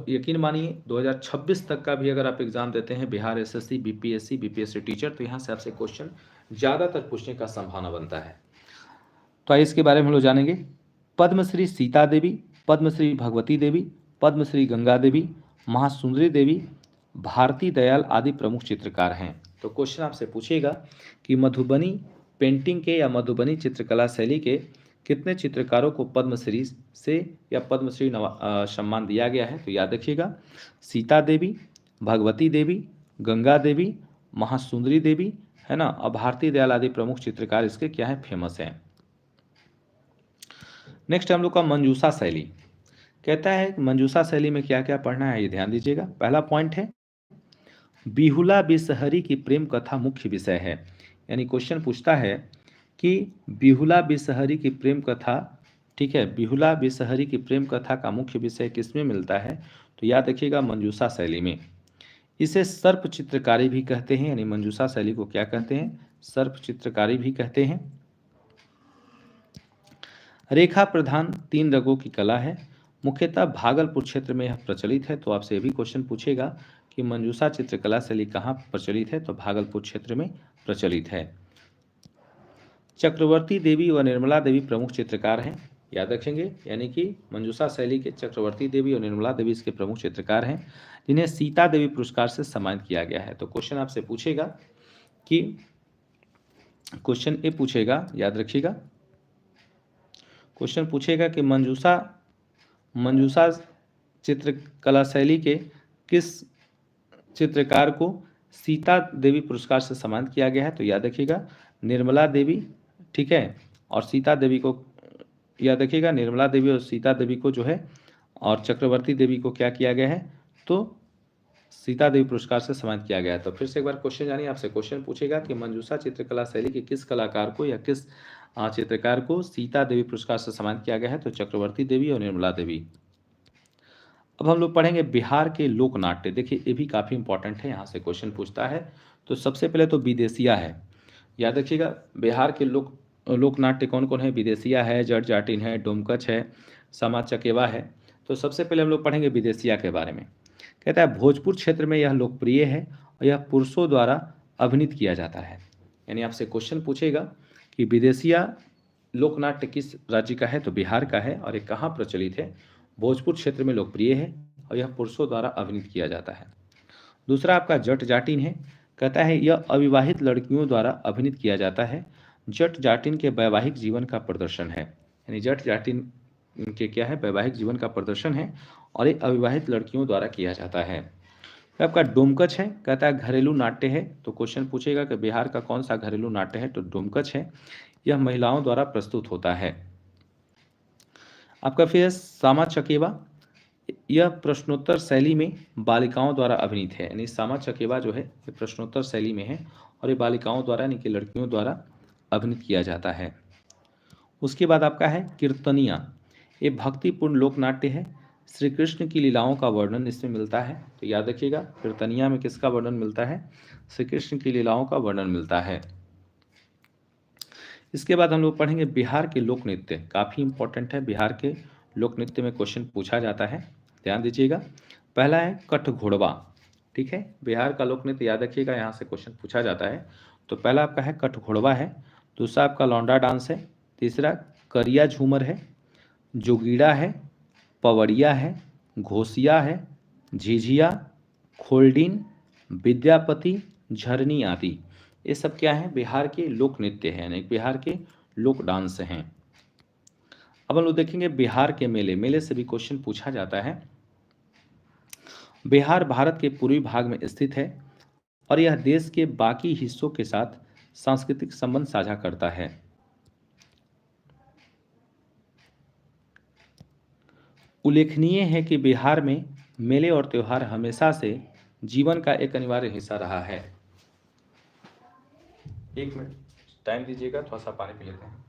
यकीन मानिए 2026 तक का भी अगर आप एग्ज़ाम देते हैं, बिहार एसएससी, बीपीएससी टीचर, तो यहाँ से आपसे क्वेश्चन ज़्यादातर पूछने का संभावना बनता है। तो आइए इसके बारे में हम लोग जानेंगे। पद्मश्री सीता देवी, पद्मश्री भगवती देवी, पद्मश्री गंगा देवी, महासुंदरी देवी, भारती दयाल आदि प्रमुख चित्रकार हैं। तो क्वेश्चन आपसे पूछेगा कि मधुबनी पेंटिंग के या मधुबनी चित्रकला शैली के कितने चित्रकारों को पद्मश्री से या पद्मश्री सम्मान दिया गया है, तो याद रखिएगा सीता देवी, भगवती देवी, गंगा देवी, महासुंदरी देवी, है ना, और भारती दयाल आदि प्रमुख चित्रकार इसके क्या है, फेमस हैं। नेक्स्ट हम लोग का मंजूषा शैली। कहता है मंजूषा शैली में क्या क्या पढ़ना है, ये ध्यान दीजिएगा। पहला पॉइंट है बिहुला बिसहरी की प्रेम कथा मुख्य विषय है, यानी क्वेश्चन पूछता है कि बिहुला बिसहरी की प्रेम कथा, ठीक है, बिहुला बिसहरी की प्रेम कथा का मुख्य विषय किसमें मिलता है, तो याद रखिएगा मंजूषा शैली में। इसे सर्प चित्रकारी भी कहते हैं, यानी मंजूषा शैली को क्या कहते हैं, सर्प चित्रकारी भी कहते हैं। रेखा प्रधान 3 रंगों की कला है। मुख्यतः भागलपुर क्षेत्र में यह प्रचलित है। तो आपसे ये भी क्वेश्चन पूछेगा कि मंजूषा चित्रकला शैली कहाँ प्रचलित है, तो भागलपुर क्षेत्र में प्रचलित है। चक्रवर्ती देवी व निर्मला देवी प्रमुख चित्रकार हैं, याद रखेंगे, यानी कि मंजूषा शैली के चक्रवर्ती देवी और निर्मला देवी इसके प्रमुख चित्रकार हैं, जिन्हें सीता देवी पुरस्कार से सम्मानित किया गया है। तो क्वेश्चन आपसे पूछेगा कि क्वेश्चन ये पूछेगा, याद रखिएगा, क्वेश्चन पूछेगा कि मंजूषा मंजूषा चित्रकला शैली के किस चित्रकार को सीता देवी पुरस्कार से सम्मानित किया गया है। तो याद रखिएगा निर्मला देवी, ठीक है, और सीता देवी को याद रखिएगा, निर्मला देवी और सीता देवी को जो है, और चक्रवर्ती देवी को क्या किया गया है, तो सीता देवी पुरस्कार से सम्मानित किया गया है। तो फिर से एक बार क्वेश्चन जानिए, आपसे क्वेश्चन पूछेगा कि मंजूषा चित्रकला शैली के किस कलाकार को या किस चित्रकार को सीता देवी पुरस्कार से सम्मानित किया गया है, तो चक्रवर्ती देवी और निर्मला देवी। अब हम लोग पढ़ेंगे बिहार के लोक नाट्य। देखिए ये भी काफ़ी इंपॉर्टेंट है, यहाँ से क्वेश्चन पूछता है। तो सबसे पहले तो विदेशिया है, याद रखिएगा, बिहार के लोक नाट्य कौन कौन है, विदेशिया है, जट जाटिन है, डोमकच है, समा चकेवा है। तो सबसे पहले हम लोग पढ़ेंगे विदेशिया के बारे में। कहता है भोजपुर क्षेत्र में यह लोकप्रिय है और यह पुरुषों द्वारा अभिनीत किया जाता है। यानी आपसे क्वेश्चन पूछेगा कि विदेशिया लोकनाट्य किस राज्य का है, तो बिहार का है, और ये कहाँ प्रचलित है, भोजपुर क्षेत्र में लोकप्रिय है और यह पुरुषों द्वारा अभिनीत किया जाता है। दूसरा आपका जट जाटिन है, कहता है यह अविवाहित लड़कियों द्वारा अभिनीत किया जाता है। जट जाटिन के वैवाहिक जीवन का प्रदर्शन है, यानी जट जाटिन के क्या है, वैवाहिक जीवन का प्रदर्शन है, और ये अविवाहित लड़कियों द्वारा किया जाता है। फिर आपका डोमकच है, कहता है घरेलू नाट्य है। तो क्वेश्चन पूछेगा कि बिहार का कौन सा घरेलू नाट्य है, तो डोमकच है, यह महिलाओं द्वारा प्रस्तुत होता है। आपका फिर है सामा चकेवा, यह प्रश्नोत्तर शैली में बालिकाओं द्वारा अभिनीत है। यानी सामा चकेवा जो है ये प्रश्नोत्तर शैली में है और ये बालिकाओं द्वारा यानी कि लड़कियों द्वारा अभिनीत किया जाता है। उसके बाद आपका है कीर्तनिया, ये भक्तिपूर्ण लोकनाट्य है। श्री कृष्ण की लीलाओं का वर्णन इसमें मिलता है। तो याद रखिएगा कीर्तनिया में किसका वर्णन मिलता है, श्री कृष्ण की लीलाओं का वर्णन मिलता है। इसके बाद हम लोग पढ़ेंगे बिहार के लोक नृत्य, काफ़ी इंपॉर्टेंट है, बिहार के लोक नृत्य में क्वेश्चन पूछा जाता है, ध्यान दीजिएगा। पहला है कठघोड़वा, ठीक है, बिहार का लोक नृत्य याद रखिएगा, यहाँ से क्वेश्चन पूछा जाता है। तो पहला आपका है कठघोड़वा है, दूसरा आपका लौंडा डांस है, तीसरा करिया झूमर है, जोगीड़ा है, पवड़िया है, घोसिया है, झिझिया, खोल्डीन, विद्यापति, झरनी आदि। ये सब क्या है, बिहार के लोक नृत्य हैं, यानी बिहार के लोक डांस हैं। अब हम लोग देखेंगे बिहार के मेले, मेले से भी क्वेश्चन पूछा जाता है। बिहार भारत के पूर्वी भाग में स्थित है और यह देश के बाकी हिस्सों के साथ सांस्कृतिक संबंध साझा करता है। उल्लेखनीय है कि बिहार में मेले और त्यौहार हमेशा से जीवन का एक अनिवार्य हिस्सा रहा है। एक मिनट टाइम दीजिएगा, थोड़ा सा पानी पी लेते हैं।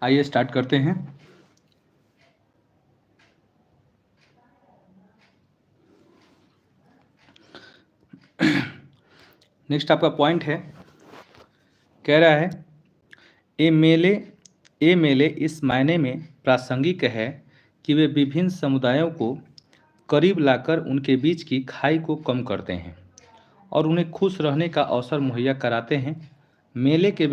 आइए स्टार्ट करते हैं। नेक्स्ट आपका पॉइंट है, कह रहा है ये मेले इस मायने में प्रासंगिक है कि वे विभिन्न समुदायों को करीब लाकर उनके बीच की खाई को कम करते हैं और उन्हें खुश रहने का अवसर मुहैया कराते हैं। मेले के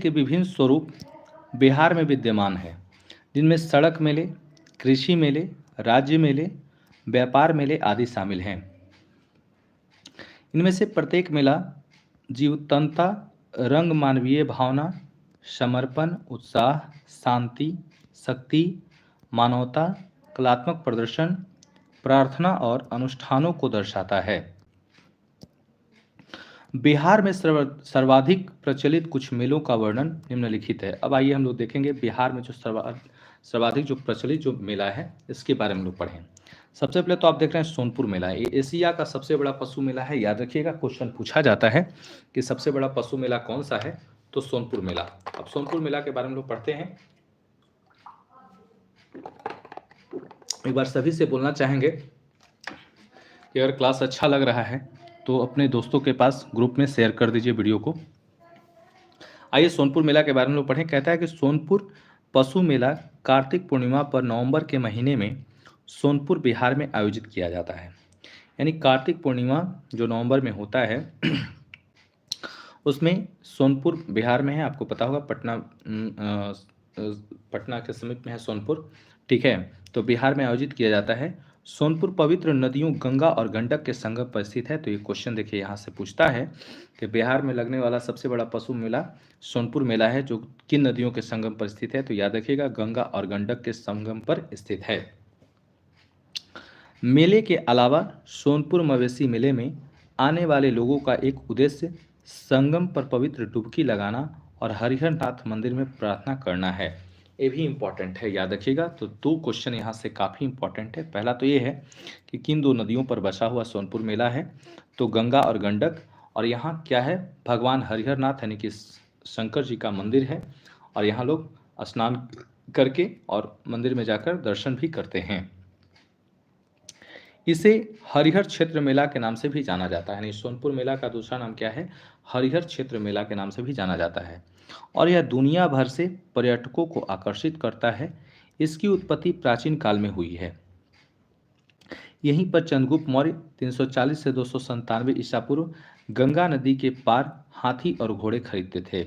विभिन्न स्वरूप बिहार में विद्यमान है, जिनमें सड़क मेले, कृषि मेले, राज्य मेले, व्यापार मेले आदि शामिल हैं। इनमें से प्रत्येक मेला जीवंतता, रंग, मानवीय भावना, समर्पण, उत्साह, शांति, शक्ति, मानवता, कलात्मक प्रदर्शन, प्रार्थना और अनुष्ठानों को दर्शाता है। बिहार में सर्वाधिक प्रचलित कुछ मेलों का वर्णन निम्नलिखित है। अब आइए हम लोग देखेंगे बिहार में जो सर्वाधिक जो प्रचलित जो मेला है इसके बारे में लोग पढ़ें। सबसे पहले तो आप देख रहे हैं सोनपुर मेला, ये एशिया का सबसे बड़ा पशु मेला है। याद रखिएगा, क्वेश्चन पूछा जाता है कि सबसे बड़ा पशु मेला कौन सा है, तो सोनपुर मेला। अब सोनपुर मेला के बारे में लोग पढ़ते हैं। एक बार सभी से बोलना चाहेंगे कि अगर क्लास अच्छा लग रहा है तो अपने दोस्तों के पास ग्रुप में शेयर कर दीजिए वीडियो को। आइए सोनपुर मेला के बारे में लोग पढ़ें। कहता है कि सोनपुर पशु मेला कार्तिक पूर्णिमा पर नवंबर के महीने में सोनपुर बिहार में आयोजित किया जाता है। यानी कार्तिक पूर्णिमा जो नवंबर में होता है उसमें सोनपुर बिहार में है। आपको पता होगा पटना के समीप में है सोनपुर, ठीक है। तो बिहार में आयोजित किया जाता है। सोनपुर पवित्र नदियों गंगा और गंडक के संगम पर स्थित है। तो ये क्वेश्चन देखिए यहाँ से पूछता है कि बिहार में लगने वाला सबसे बड़ा पशु मेला सोनपुर मेला है जो किन नदियों के संगम पर स्थित है। तो याद रखिएगा, गंगा और गंडक के संगम पर स्थित है। मेले के अलावा सोनपुर मवेशी मेले में आने वाले लोगों का एक उद्देश्य संगम पर पवित्र डुबकी लगाना और हरिहर नाथ मंदिर में प्रार्थना करना है। ये भी इम्पॉर्टेंट है, याद रखिएगा। तो दो क्वेश्चन यहाँ से काफ़ी इम्पॉर्टेंट है। पहला तो ये है कि किन दो नदियों पर बसा हुआ सोनपुर मेला है, तो गंगा और गंडक, और यहाँ क्या है, भगवान हरिहर नाथ यानी कि शंकर जी का मंदिर है, और यहाँ लोग स्नान करके और मंदिर में जाकर दर्शन भी करते हैं। इसे हरिहर क्षेत्र मेला के नाम से भी जाना जाता है। यानी सोनपुर मेला का दूसरा नाम क्या है, हरिहर क्षेत्र मेला के नाम से भी जाना जाता है, और यह दुनिया भर से पर्यटकों को आकर्षित करता है। इसकी उत्पत्ति प्राचीन काल में हुई है। यहीं पर चंद्रगुप्त मौर्य 340 से 297 ईसा पूर्व गंगा नदी के पार हाथी और घोड़े खरीदते थे।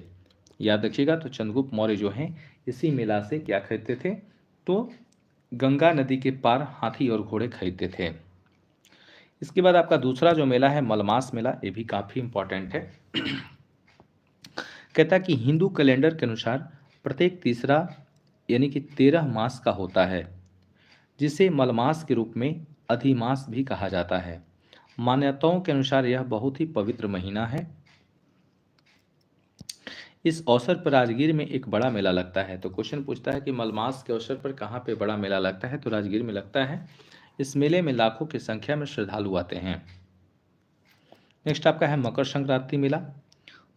याद रखिएगा, तो चंद्रगुप्त मौर्य जो हैं इसी मेला से क्या खरीदते थे, तो गंगा नदी के पार हाथी और घोड़े खरीदते थे। इसके बाद आपका दूसरा जो मेला है मलमास मेला, ये भी काफ़ी इम्पोर्टेंट है। कहता कि हिंदू कैलेंडर के अनुसार प्रत्येक तीसरा यानी कि 13 मास का होता है, जिसे मलमास के रूप में अधिमास भी कहा जाता है। मान्यताओं के अनुसार यह बहुत ही पवित्र महीना है। इस अवसर पर राजगीर में एक बड़ा मेला लगता है। तो क्वेश्चन पूछता है कि मलमास के अवसर पर कहाँ पे बड़ा मेला लगता है, तो राजगीर में लगता है। इस मेले में लाखों की संख्या में श्रद्धालु आते हैं। नेक्स्ट आपका है मकर संक्रांति मेला।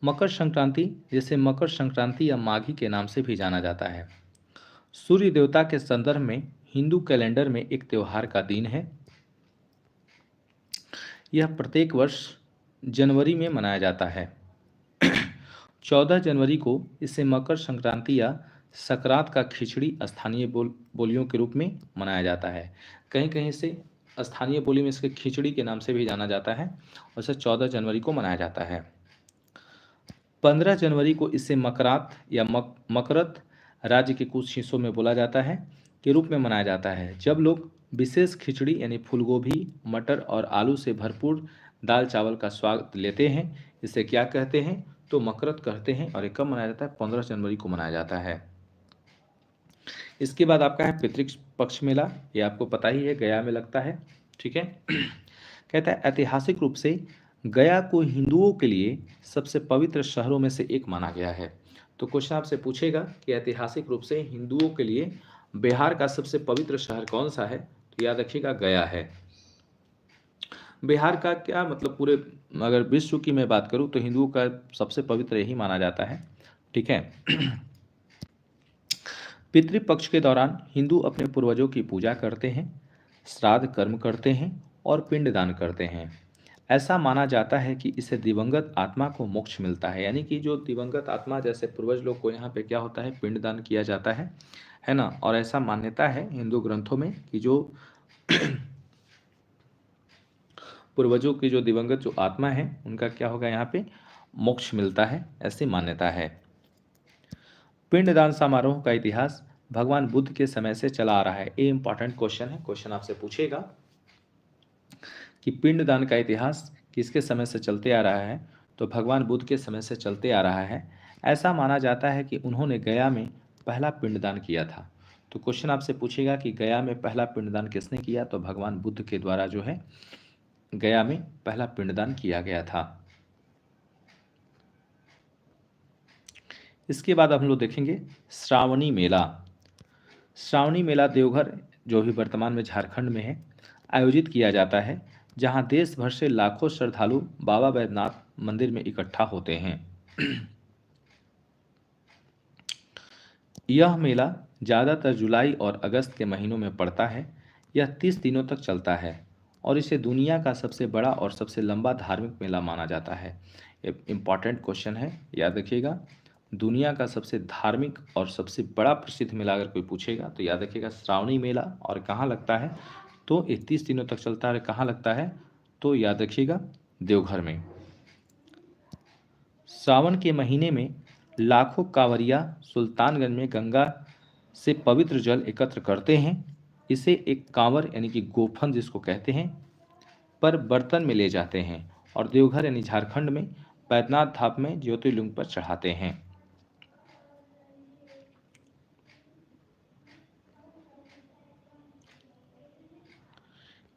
मकर संक्रांति, जिसे मकर संक्रांति या माघी के नाम से भी जाना जाता है, सूर्य देवता के संदर्भ में हिंदू कैलेंडर में एक त्योहार का दिन है। यह प्रत्येक वर्ष जनवरी में मनाया जाता है। 14 जनवरी को इसे मकर संक्रांति या सकरात का खिचड़ी स्थानीय बोलियों के रूप में मनाया जाता है। कहीं कहीं से स्थानीय बोली में इसके खिचड़ी के नाम से भी जाना जाता है, और इसे 14 जनवरी को मनाया जाता है। 15 जनवरी को इसे मकरात या मकरत राज्य के कुछ हिस्सों में बोला जाता है के रूप में मनाया जाता है, जब लोग विशेष खिचड़ी यानी फूलगोभी, मटर और आलू से भरपूर दाल चावल का स्वाद लेते हैं। इसे क्या कहते हैं, तो मकरत कहते हैं, और ये कब मनाया जाता है, 15 जनवरी को मनाया जाता है। इसके बाद आपका है पितृ पक्ष मेला। ये आपको पता ही है, गया में लगता है, ठीक है। कहता है ऐतिहासिक रूप से गया को हिंदुओं के लिए सबसे पवित्र शहरों में से एक माना गया है। तो क्वेश्चन आपसे पूछेगा कि ऐतिहासिक रूप से हिंदुओं के लिए बिहार का सबसे पवित्र शहर कौन सा है, तो याद रखिएगा गया है। बिहार का क्या मतलब, पूरे अगर विश्व की मैं बात करूं तो हिंदुओं का सबसे पवित्र यही माना जाता है। ठीक है। पितृपक्ष के दौरान हिंदू अपने पूर्वजों की पूजा करते हैं, श्राद्ध कर्म करते हैं और पिंडदान करते हैं। ऐसा माना जाता है कि इससे दिवंगत आत्मा को मोक्ष मिलता है, यानी कि जो दिवंगत आत्मा, जैसे पूर्वज लोग को यहाँ पे क्या होता है, पिंडदान किया जाता है ना। और ऐसा मान्यता है हिंदू ग्रंथों में कि जो पूर्वजों की जो दिवंगत जो आत्मा है उनका क्या होगा, यहाँ पे मोक्ष मिलता है, ऐसी मान्यता है। पिंडदान समारोह का इतिहास भगवान बुद्ध के समय से चला आ रहा है। ये इंपॉर्टेंट क्वेश्चन है, क्वेश्चन आपसे पूछेगा कि पिंडदान का इतिहास किसके समय से चलते आ रहा है, तो भगवान बुद्ध के समय से चलते आ रहा है। ऐसा माना जाता है कि उन्होंने गया में पहला पिंडदान किया था। तो क्वेश्चन आपसे पूछेगा कि गया में पहला पिंडदान किसने किया, तो भगवान बुद्ध के द्वारा जो है गया में पहला पिंडदान किया गया था। इसके बाद हम लोग देखेंगे श्रावणी मेला। श्रावणी मेला देवघर, जो भी वर्तमान में झारखंड में है, आयोजित किया जाता है, जहां देश भर से लाखों श्रद्धालु बाबा बैद्यनाथ मंदिर में इकट्ठा होते हैं। यह मेला ज़्यादातर जुलाई और अगस्त के महीनों में पड़ता है। यह 30 दिनों तक चलता है और इसे दुनिया का सबसे बड़ा और सबसे लंबा धार्मिक मेला माना जाता है। इम्पॉर्टेंट क्वेश्चन है, याद रखिएगा। दुनिया का सबसे धार्मिक और सबसे बड़ा प्रसिद्ध मेला अगर कोई पूछेगा तो याद रखिएगा श्रावणी मेला। और कहाँ लगता है, तो 31 दिनों तक चलता है। कहाँ लगता है, तो याद रखिएगा देवघर में। सावन के महीने में लाखों कांवरिया सुल्तानगंज में गंगा से पवित्र जल एकत्र करते हैं। इसे एक कांवर यानी कि गोफन जिसको कहते हैं, पर बर्तन में ले जाते हैं और देवघर यानी झारखंड में बैद्यनाथ धाम में ज्योतिर्लिंग पर चढ़ाते हैं।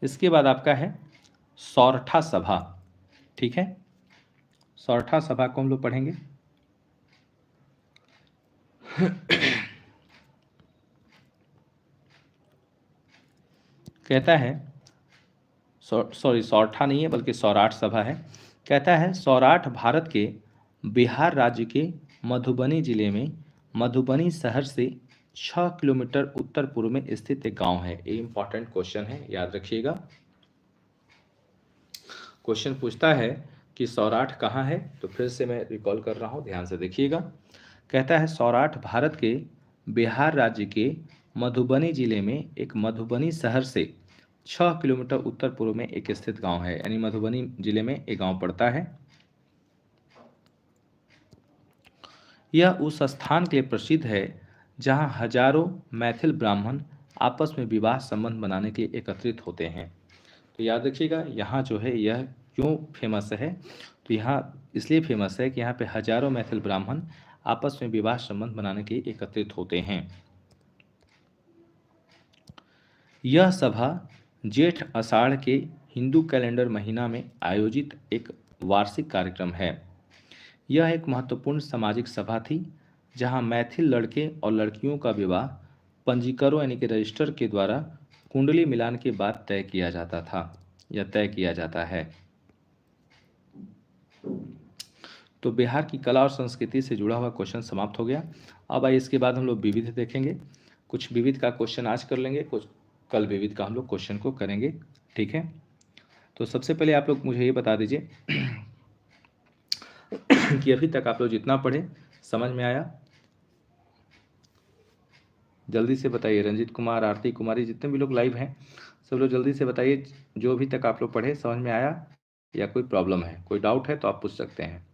इसके बाद आपका है सौरठा सभा। ठीक है, सौरठा सभा को हम लोग पढ़ेंगे। कहता है, सॉरी सौरठा नहीं है बल्कि सौराठ सभा है। कहता है सौराठ भारत के बिहार राज्य के मधुबनी जिले में मधुबनी शहर से 6 किलोमीटर उत्तर पूर्व में स्थित एक गांव है। ये इंपॉर्टेंट क्वेश्चन है, याद रखिएगा। क्वेश्चन पूछता है कि सौराठ कहाँ है, तो फिर से मैं रिकॉल कर रहा हूँ, ध्यान से देखिएगा। कहता है सौराठ भारत के बिहार राज्य के मधुबनी जिले में एक मधुबनी शहर से 6 किलोमीटर उत्तर पूर्व में एक स्थित गांव है, यानी मधुबनी जिले में एक गांव पड़ता है। यह उस स्थान के लिए प्रसिद्ध है जहां हजारों मैथिल ब्राह्मण आपस में विवाह संबंध बनाने के लिए एकत्रित होते हैं। तो याद रखिएगा यहाँ जो है यह क्यों फेमस है, तो यहाँ इसलिए फेमस है कि यहाँ पे हजारों मैथिल ब्राह्मण आपस में विवाह संबंध बनाने के लिए एकत्रित होते हैं। यह सभा जेठ आषाढ़ के हिंदू कैलेंडर महीना में आयोजित एक वार्षिक कार्यक्रम है। यह एक महत्वपूर्ण सामाजिक सभा थी जहां मैथिल लड़के और लड़कियों का विवाह पंजीकरों यानी कि रजिस्टर के द्वारा कुंडली मिलान के बाद तय किया जाता था या तय किया जाता है। तो बिहार की कला और संस्कृति से जुड़ा हुआ क्वेश्चन समाप्त हो गया। अब आइए इसके बाद हम लोग विविध देखेंगे। कुछ विविध का क्वेश्चन आज कर लेंगे, कुछ कल विविध का हम लोग क्वेश्चन को करेंगे। ठीक है, तो सबसे पहले आप लोग मुझे ये बता दीजिए कि अभी तक आप लोग जितना पढ़े समझ में आया, जल्दी से बताइए। रंजीत कुमार, आरती कुमारी, जितने भी लोग लाइव हैं सब लोग जल्दी से बताइए, जो अभी तक आप लोग पढ़े समझ में आया या कोई प्रॉब्लम है, कोई डाउट है तो आप पूछ सकते हैं।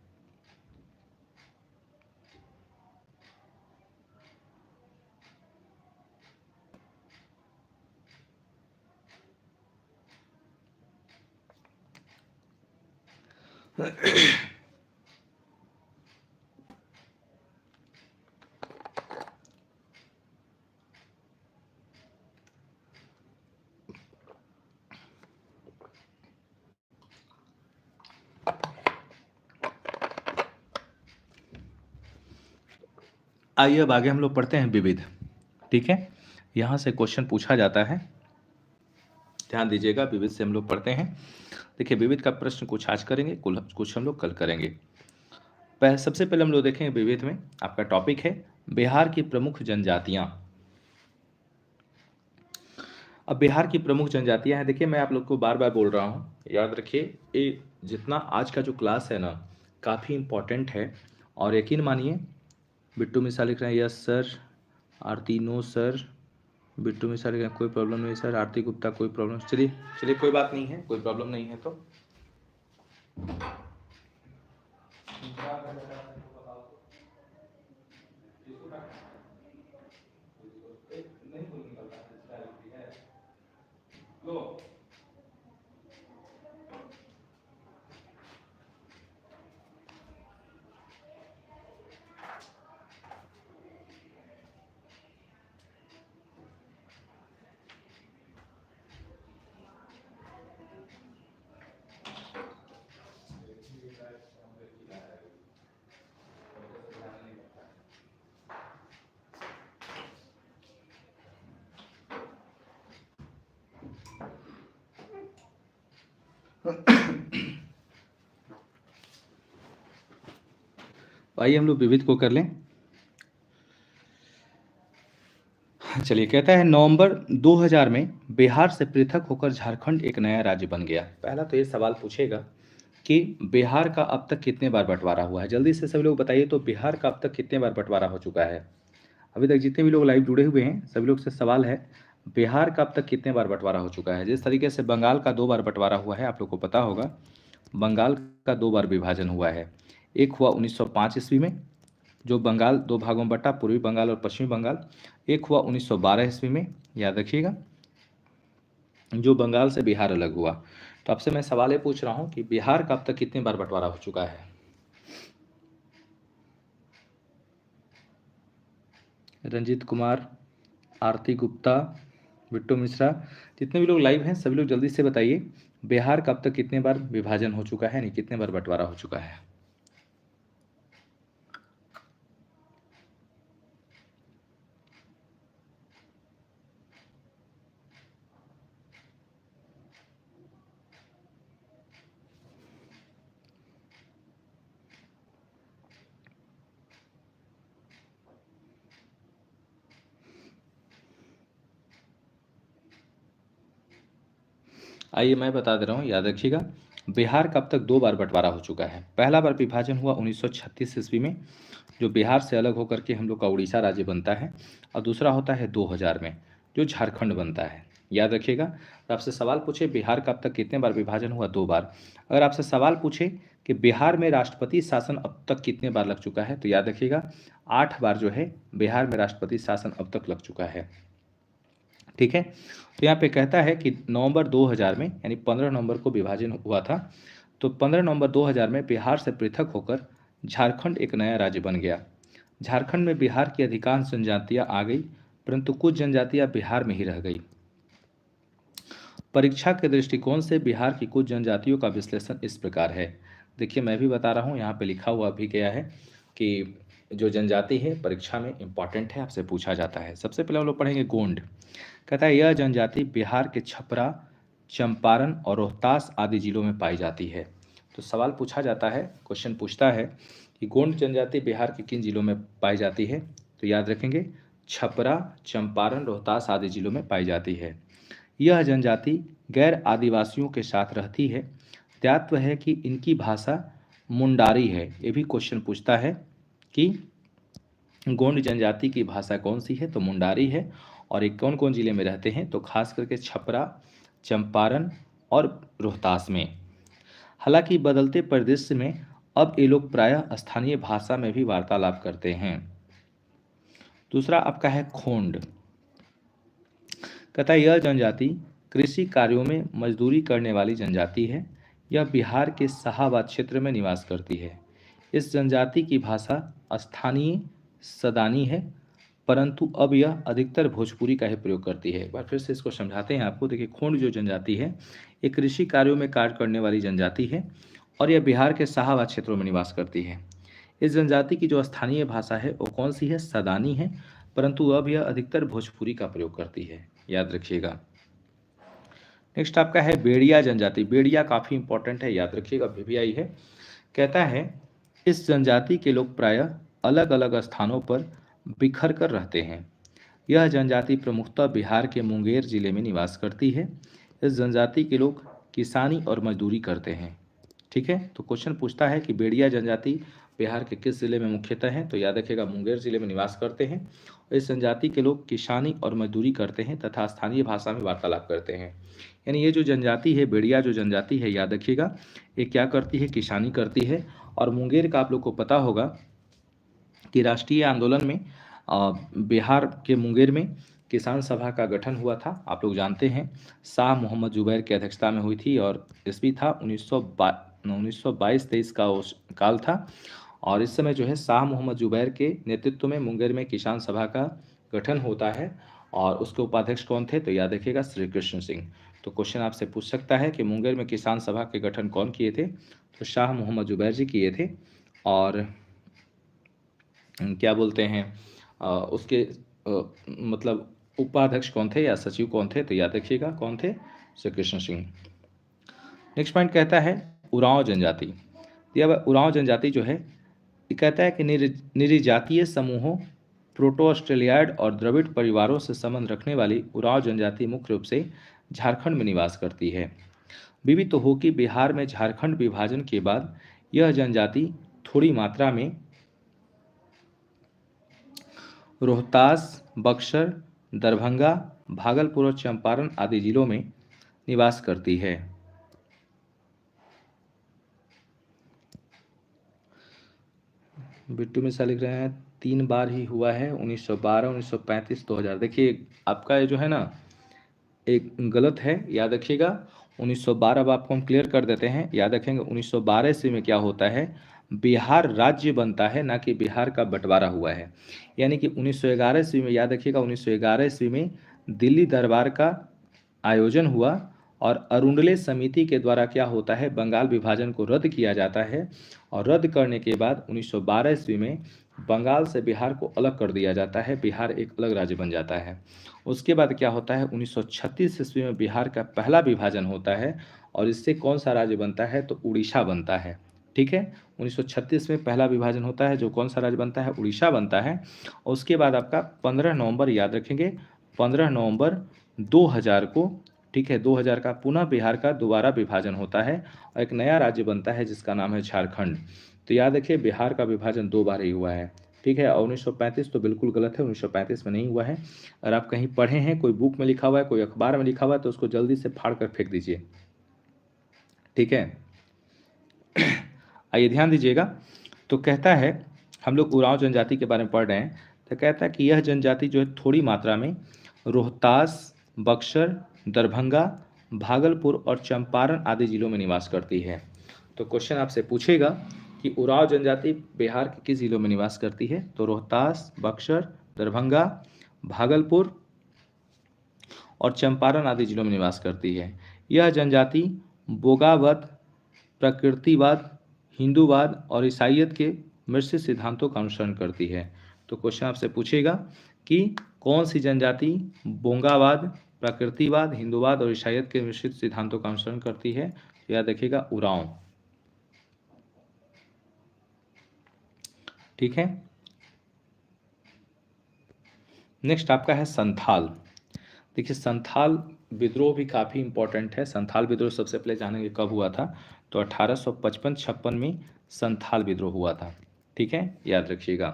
आइए अब आगे हम लोग पढ़ते हैं विविध। ठीक है, यहाँ से क्वेश्चन पूछा जाता है, ध्यान दीजिएगा। विविध से हम लोग पढ़ते हैं। देखिए विविध का प्रश्न कुछ आज करेंगे, कुछ हम लोग कल करेंगे। सबसे पहले हम लोग देखेंगे विविध में आपका टॉपिक है बिहार की प्रमुख जनजातियां। अब बिहार की प्रमुख जनजातियां हैं, देखिए मैं आप लोग को बार बार बोल रहा हूँ, याद रखिए ये जितना आज का जो क्लास है ना काफ़ी इम्पोर्टेंट है। और यकीन मानिए, बिट्टू मिश्रा लिख रहे हैं यस सर, आरती नो सर, बिट्टू मिश्रा लिख रहे हैं कोई प्रॉब्लम नहीं सर, आरती गुप्ता कोई प्रॉब्लम, चलिए चलिए कोई बात नहीं है, कोई प्रॉब्लम नहीं है। तो आइए हम लोग विविध को कर लें। चलिए, कहता है नवंबर 2000 में बिहार से पृथक होकर झारखंड एक नया राज्य बन गया। पहला तो ये सवाल पूछेगा कि बिहार का अब तक कितने बार बंटवारा हुआ है। जल्दी से सभी लोग बताइए तो बिहार का अब तक कितने बार बंटवारा हो चुका है। अभी तक जितने भी लोग लाइव जुड़े हुए हैं सभी लोग से सवाल है, बिहार का अब तक कितने बार बंटवारा हो चुका है। जिस तरीके से बंगाल का 2 बार बंटवारा हुआ है, आप लोग को पता होगा बंगाल का 2 बार विभाजन हुआ है। एक हुआ 1905 ईस्वी में, जो बंगाल 2 भागों में बटा, पूर्वी बंगाल और पश्चिमी बंगाल। एक हुआ 1912 ईस्वी में, याद रखिएगा, जो बंगाल से बिहार अलग हुआ। तो आपसे मैं सवाल ये पूछ रहा हूँ कि बिहार का अब तक कितने बार बंटवारा हो चुका है। रंजीत कुमार, आरती गुप्ता, बिट्टू मिश्रा, जितने भी लोग लाइव हैं सभी लोग जल्दी से बताइए बिहार का अब तक कितने बार विभाजन हो चुका है, यानी कितने बार बंटवारा हो चुका है। आइए मैं बता दे रहा हूँ, याद रखिएगा बिहार का अब तक 2 बार बंटवारा हो चुका है। पहला बार विभाजन हुआ 1936 ईस्वी में, जो बिहार से अलग होकर के हम लोग का उड़ीसा राज्य बनता है। और दूसरा होता है 2000 में, जो झारखंड बनता है। याद रखिएगा। तो आपसे सवाल पूछे बिहार का अब तक कितने बार विभाजन हुआ, 2 बार। अगर आपसे सवाल पूछे कि बिहार में राष्ट्रपति शासन अब तक कितने बार लग चुका है, तो याद रखिएगा 8 बार जो है बिहार में राष्ट्रपति शासन अब तक लग चुका है। ठीक है। तो यहाँ पे कहता है कि नवंबर 2000 में, यानी 15 नवंबर को विभाजन हुआ था, तो 15 नवंबर 2000 में बिहार से पृथक होकर झारखंड एक नया राज्य बन गया। झारखंड में बिहार की अधिकांश जनजातियां आ गई, परंतु कुछ जनजातियां बिहार में ही रह गई। परीक्षा के दृष्टिकोण से बिहार की कुछ जनजातियों का विश्लेषण इस प्रकार है। देखिए मैं भी बता रहा हूँ, यहाँ पे लिखा हुआ भी गया है कि जो जनजाति है परीक्षा में इंपॉर्टेंट है, आपसे पूछा जाता है। सबसे पहले हम लोग पढ़ेंगे गोंड। कहता है यह जनजाति बिहार के छपरा, चंपारण और रोहतास आदि जिलों में पाई जाती है। तो सवाल पूछा जाता है, क्वेश्चन पूछता है कि गोंड जनजाति बिहार के किन जिलों में पाई जाती है। तो याद रखेंगे छपरा, चंपारण, रोहतास आदि जिलों में पाई जाती है। यह जनजाति गैर आदिवासियों के साथ रहती है। ज्ञातव्य है कि इनकी भाषा मुंडारी है। ये भी क्वेश्चन पूछता है कि गोंड जनजाति की भाषा कौन सी है, तो मुंडारी है। और ये कौन कौन जिले में रहते हैं, तो खास करके छपरा, चंपारण और रोहतास में। हालांकि बदलते परिदृश्य में अब ये लोग प्रायः स्थानीय भाषा में भी वार्तालाप करते हैं। दूसरा आपका है खोंड। कहता है यह जनजाति कृषि कार्यों में मजदूरी करने वाली जनजाति है। यह बिहार के शाहाबाद क्षेत्र में निवास करती है। इस जनजाति की भाषा स्थानीय सदानी है, परंतु अब यह अधिकतर भोजपुरी का ही प्रयोग करती है। एक बार फिर से इसको समझाते हैं आपको। देखिए खोंड जो जनजाति है ये कृषि कार्यों में कार्य करने वाली जनजाति है और यह बिहार के शाहाबाद क्षेत्रों में निवास करती है। इस जनजाति की जो स्थानीय भाषा है वो कौन सी है, सदानी है, परंतु अब यह अधिकतर भोजपुरी का प्रयोग करती है। याद रखिएगा। नेक्स्ट आपका है बेड़िया जनजाति। बेड़िया काफ़ी इंपॉर्टेंट है, याद रखिएगा, VVI है। कहता है इस जनजाति के लोग प्रायः अलग अलग स्थानों पर बिखर कर रहते हैं। यह जनजाति प्रमुखतः बिहार के मुंगेर जिले में निवास करती है। इस जनजाति के लोग किसानी और मजदूरी करते हैं। ठीक है, तो क्वेश्चन पूछता है कि बेड़िया जनजाति बिहार के किस जिले में मुख्यतः है, तो याद रखिएगा मुंगेर जिले में निवास करते हैं। इस जनजाति के लोग किसानी और मजदूरी करते हैं तथा स्थानीय भाषा में वार्तालाप करते हैं। यानी ये जो जनजाति है, बेड़िया जो जनजाति है, याद रखिएगा, ये क्या करती है, किसानी करती है। और मुंगेर का आप लोग को पता होगा कि राष्ट्रीय आंदोलन में बिहार के मुंगेर में किसान सभा का गठन हुआ था, आप लोग जानते हैं। शाह मोहम्मद जुबैर की अध्यक्षता में हुई थी और ईस्वी था 1922-23 का उस काल था। और इस समय जो है शाह मोहम्मद जुबैर के नेतृत्व में मुंगेर में किसान सभा का गठन होता है। और उसके उपाध्यक्ष कौन थे, तो याद रखिएगा श्री कृष्ण सिंह। तो क्वेश्चन आपसे पूछ सकता है कि मुंगेर में किसान सभा के गठन कौन किए थे, तो शाह मोहम्मद जुबैर जी किए थे। और क्या बोलते हैं उसके मतलब उपाध्यक्ष कौन थे या सचिव कौन थे, तो याद रखिएगा कौन थे, श्री कृष्ण सिंह। नेक्स्ट पॉइंट कहता है उरांव जनजाति। यह उरांव जनजाति जो है, ये कहता है कि निरीजातीय समूहों, प्रोटो ऑस्ट्रेलियाइड और द्रविड़ परिवारों से संबंध रखने वाली उरांव जनजाति मुख्य रूप से झारखंड में निवास करती है। विविध तो हो कि बिहार में झारखंड विभाजन के बाद यह जनजाति थोड़ी मात्रा में रोहतास, बक्सर, दरभंगा, भागलपुर और चंपारण आदि जिलों में निवास करती है। बिट्टू मिश्रा लिख रहे हैं 3 बार ही हुआ है, 1912, 1935, 2000। देखिए आपका ये जो है ना एक गलत है, याद रखिएगा। 1912 अब आपको हम क्लियर कर देते हैं, याद रखेंगे। 1912 ईस्वी में क्या होता है, बिहार राज्य बनता है, ना कि बिहार का बंटवारा हुआ है। यानी कि 1911 ईस्वी में, याद रखिएगा, 1911 ईस्वी में दिल्ली दरबार का आयोजन हुआ और अरुंडले समिति के द्वारा क्या होता है, बंगाल विभाजन को रद्द किया जाता है। और रद्द करने के बाद 1912 ईस्वी में बंगाल से बिहार को अलग कर दिया जाता है, बिहार एक अलग राज्य बन जाता है। उसके बाद क्या होता है, 1936 ईस्वी में बिहार का पहला विभाजन होता है और इससे कौन सा राज्य बनता है, तो उड़ीसा बनता है। ठीक है, 1936 में पहला विभाजन होता है, जो कौन सा राज्य बनता है, उड़ीसा बनता है। और उसके बाद आपका 15 नवंबर, याद रखेंगे, 15 नवंबर 2000 को, ठीक है, 2000 का पुनः बिहार का दोबारा विभाजन होता है और एक नया राज्य बनता है जिसका नाम है झारखंड। तो याद रखिए बिहार का विभाजन 2 बार ही हुआ है। ठीक है, और 1935 तो बिल्कुल गलत है, 1935 में नहीं हुआ है। अगर आप कहीं पढ़े हैं, कोई बुक में लिखा हुआ है, कोई अखबार में लिखा हुआ है, तो उसको जल्दी से फाड़ कर फेंक दीजिए। ठीक है, आइए ध्यान दीजिएगा। तो कहता है, हम लोग उरांव जनजाति के बारे में पढ़ रहे हैं, तो कहता है कि यह जनजाति जो है थोड़ी मात्रा में रोहतास, बक्सर, दरभंगा, भागलपुर और चंपारण आदि जिलों में निवास करती है। तो क्वेश्चन आपसे पूछेगा कि उरांव जनजाति बिहार के किस जिलों में निवास करती है, तो रोहतास, बक्सर, दरभंगा, भागलपुर और चंपारण आदि जिलों में निवास करती है। यह जनजाति बोगावत, प्रकृतिवाद, हिंदूवाद और ईसाईयत के मिश्रित सिद्धांतों का अनुसरण करती है। तो क्वेश्चन आपसे पूछेगा कि कौन सी जनजाति बोंगावाद, प्रकृतिवाद, हिंदूवाद और ईसाईयत के मिश्रित सिद्धांतों का अनुसरण करती है, तो याद रखिएगा उरांव। ठीक है, नेक्स्ट आपका है संथाल। देखिए संथाल विद्रोह भी काफ़ी इंपॉर्टेंट है। संथाल विद्रोह सबसे पहले जानेंगे कब हुआ था, तो 1855-56 में संथाल विद्रोह हुआ था। ठीक है, याद रखिएगा।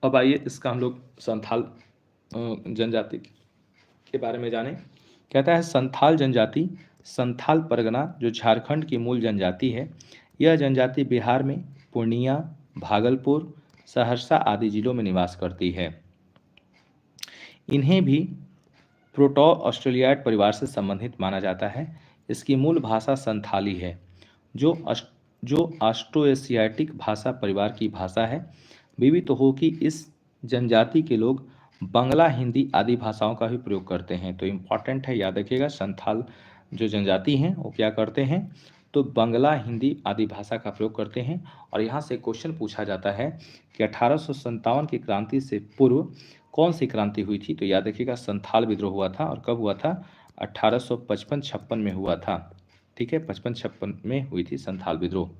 अब आइए इसका हम लोग संथाल जनजाति के बारे में जानें। कहता है संथाल जनजाति संथाल परगना जो झारखंड की मूल जनजाति है। यह जनजाति बिहार में पूर्णिया, भागलपुर, सहरसा आदि जिलों में निवास करती है। इन्हें भी प्रोटो ऑस्ट्रेलियाइड परिवार से संबंधित माना जाता है। इसकी मूल भाषा संथाली है, जो ऑस्ट्रो एशियाटिक भाषा परिवार की भाषा है। विविध हो कि इस जनजाति के लोग बांग्ला, हिंदी आदि भाषाओं का भी प्रयोग करते हैं। तो इम्पॉर्टेंट है, याद रखिएगा, संथाल जो जनजाति हैं वो क्या करते हैं, तो बांग्ला, हिंदी आदि भाषा का प्रयोग करते हैं। और यहाँ से क्वेश्चन पूछा जाता है कि 1857 की क्रांति से पूर्व कौन सी क्रांति हुई थी, तो याद रखिएगा संथाल विद्रोह हुआ था। और कब हुआ था, 1855-56 में हुआ था। ठीक है, 55-56 में हुई थी संथाल विद्रोह।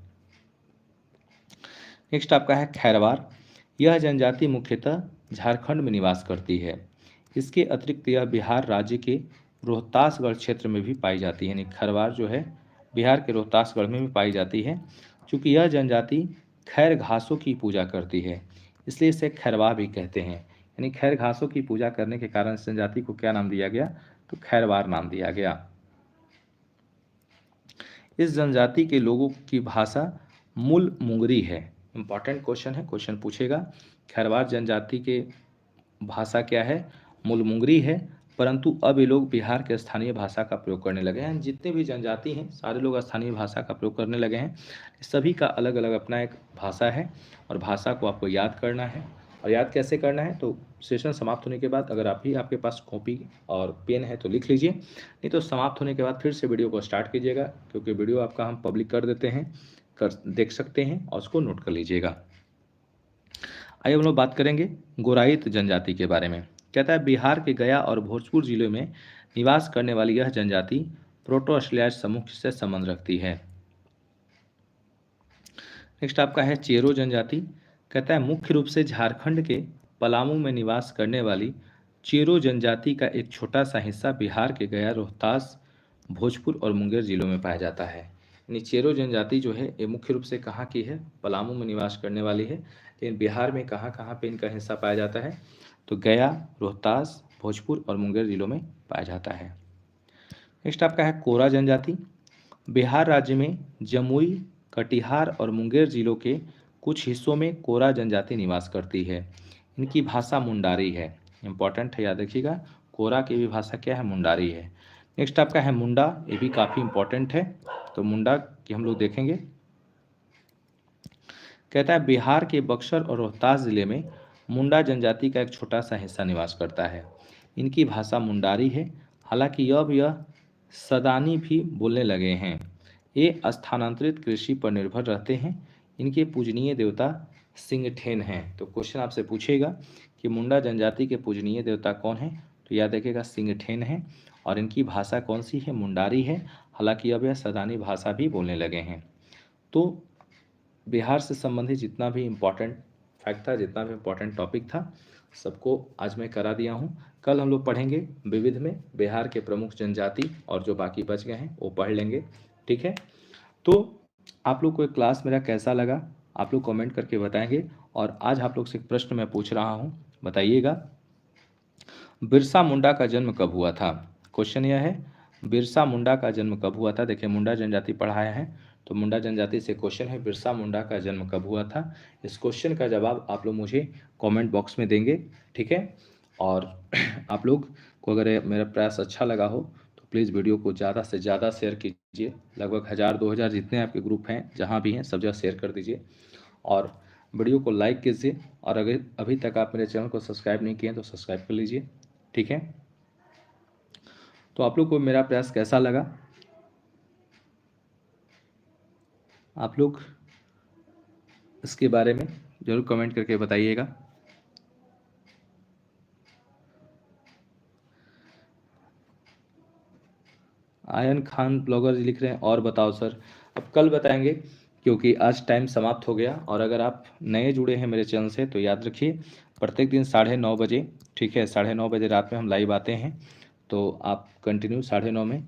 नेक्स्ट आपका है खैरवार। यह जनजाति मुख्यतः झारखंड में निवास करती है। इसके अतिरिक्त यह बिहार राज्य के रोहतासगढ़ क्षेत्र में भी पाई जाती है। यानी खैरवार जो है बिहार के रोहतासगढ़ में भी पाई जाती है। चूँकि यह जनजाति खैर घासों की पूजा करती है, इसलिए इसे खैरवा भी कहते हैं। यानी खैर घासों की पूजा करने के कारण इस जनजाति को क्या नाम दिया गया, तो खैरवार नाम दिया गया। इस जनजाति के लोगों की भाषा मूल मुंगरी है। इंपॉर्टेंट क्वेश्चन है, क्वेश्चन पूछेगा। खैरवार जनजाति के भाषा क्या है, मूल मुंगरी है, परंतु अब ये लोग बिहार के स्थानीय भाषा का प्रयोग करने लगे हैं। जितने भी जनजाति हैं सारे लोग स्थानीय भाषा का प्रयोग करने लगे हैं। सभी का अलग अलग अपना एक भाषा है और भाषा को आपको याद करना है। और याद कैसे करना है, तो सेशन समाप्त होने के बाद अगर आपके पास कॉपी और पेन है तो लिख लीजिए, नहीं तो समाप्त होने के बाद फिर से वीडियो को स्टार्ट कीजिएगा, क्योंकि वीडियो आपका हम पब्लिक कर देते हैं, देख सकते हैं और उसको नोट कर लीजिएगा। आइए हम लोग बात करेंगे गोराइत जनजाति के बारे में। कहता है बिहार के गया और भोजपुर जिले में निवास करने वाली यह जनजाति प्रोटो ऑस्ट्रेलियाई समूह से संबंध रखती है। नेक्स्ट आपका है चेरो जनजाति। कहता है मुख्य रूप से झारखंड के पलामू में निवास करने वाली चेरो जनजाति का एक छोटा सा हिस्सा बिहार के गया, रोहतास, भोजपुर और मुंगेर जिलों में पाया जाता है। यानी चेरो जनजाति जो है ये मुख्य रूप से कहाँ की है, पलामू में निवास करने वाली है। लेकिन बिहार में कहाँ कहाँ पे इनका हिस्सा पाया जाता है, तो गया, रोहतास, भोजपुर और मुंगेर जिलों में पाया जाता है। नेक्स्ट आपका है कोरा जनजाति। बिहार राज्य में जमुई, कटिहार और मुंगेर जिलों के कुछ हिस्सों में कोरा जनजाति निवास करती है। इनकी भाषा मुंडारी है। इंपॉर्टेंट है, याद रखिएगा, कोरा की भी भाषा क्या है, मुंडारी है। नेक्स्ट आपका है मुंडा। ये भी काफ़ी इंपॉर्टेंट है, तो मुंडा की हम लोग देखेंगे। कहता है बिहार के बक्सर और रोहतास जिले में मुंडा जनजाति का एक छोटा सा हिस्सा निवास करता है। इनकी भाषा मुंडारी है, हालांकि अब यह सदानी भी बोलने लगे हैं। ये स्थानांतरित कृषि पर निर्भर रहते हैं। इनके पूजनीय देवता सिंगठेन हैं। तो क्वेश्चन आपसे पूछेगा कि मुंडा जनजाति के पूजनीय देवता कौन है, तो याद रखिएगा सिंगठेन है। और इनकी भाषा कौन सी है, मुंडारी है, हालांकि अब यह सदानी भाषा भी बोलने लगे हैं। तो बिहार से संबंधित जितना भी इम्पोर्टेंट फैक्ट था, जितना भी इम्पोर्टेंट टॉपिक था, सबको आज मैं करा दिया हूँ। कल हम लोग पढ़ेंगे विविध में बिहार के प्रमुख जनजाति, और जो बाकी बच गए हैं वो पढ़ लेंगे। ठीक है, तो आप लोग को एक क्लास मेरा कैसा लगा आप लोग कमेंट करके बताएंगे। और आज आप लोग से एक प्रश्न मैं पूछ रहा हूँ, बताइएगा बिरसा मुंडा का जन्म कब हुआ था। क्वेश्चन यह है, बिरसा मुंडा का जन्म कब हुआ था। देखिए मुंडा जनजाति पढ़ाया है, तो मुंडा जनजाति से क्वेश्चन है बिरसा मुंडा का जन्म कब हुआ था। इस क्वेश्चन का जवाब आप लोग मुझे कमेंट बॉक्स में देंगे। ठीक है, और आप लोग को अगर मेरा प्रयास अच्छा लगा हो तो प्लीज़ वीडियो को ज़्यादा से ज़्यादा शेयर कीजिए। लगभग 1000-2000 जितने आपके ग्रुप हैं जहाँ भी हैं सब जगह शेयर कर दीजिए, और वीडियो को लाइक कीजिए। और अगर अभी तक आप मेरे चैनल को सब्सक्राइब नहीं किए हैं तो सब्सक्राइब कर लीजिए। ठीक है, तो आप लोग को मेरा प्रयास कैसा लगा, आप लोग इसके बारे में ज़रूर कमेंट करके बताइएगा। आयन खान ब्लॉगर जी लिख रहे हैं और बताओ सर, अब कल बताएंगे क्योंकि आज टाइम समाप्त हो गया। और अगर आप नए जुड़े हैं मेरे चैनल से तो याद रखिए प्रत्येक दिन 9:30 बजे, ठीक है 9:30 बजे रात में हम लाइव आते हैं, तो आप कंटिन्यू 9:30 में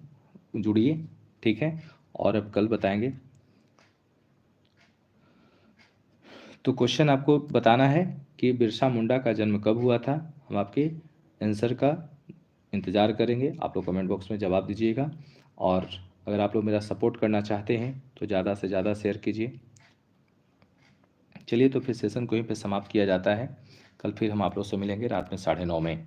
जुड़िए। ठीक है, और अब कल बताएंगे। तो क्वेश्चन आपको बताना है कि बिरसा मुंडा का जन्म कब हुआ था। हम आपके आंसर का इंतज़ार करेंगे, आप लोग कमेंट बॉक्स में जवाब दीजिएगा। और अगर आप लोग मेरा सपोर्ट करना चाहते हैं तो ज़्यादा से ज़्यादा शेयर कीजिए। चलिए, तो फिर सेशन को यहीं पे समाप्त किया जाता है। कल फिर हम आप लोग से मिलेंगे रात में 9:30 में।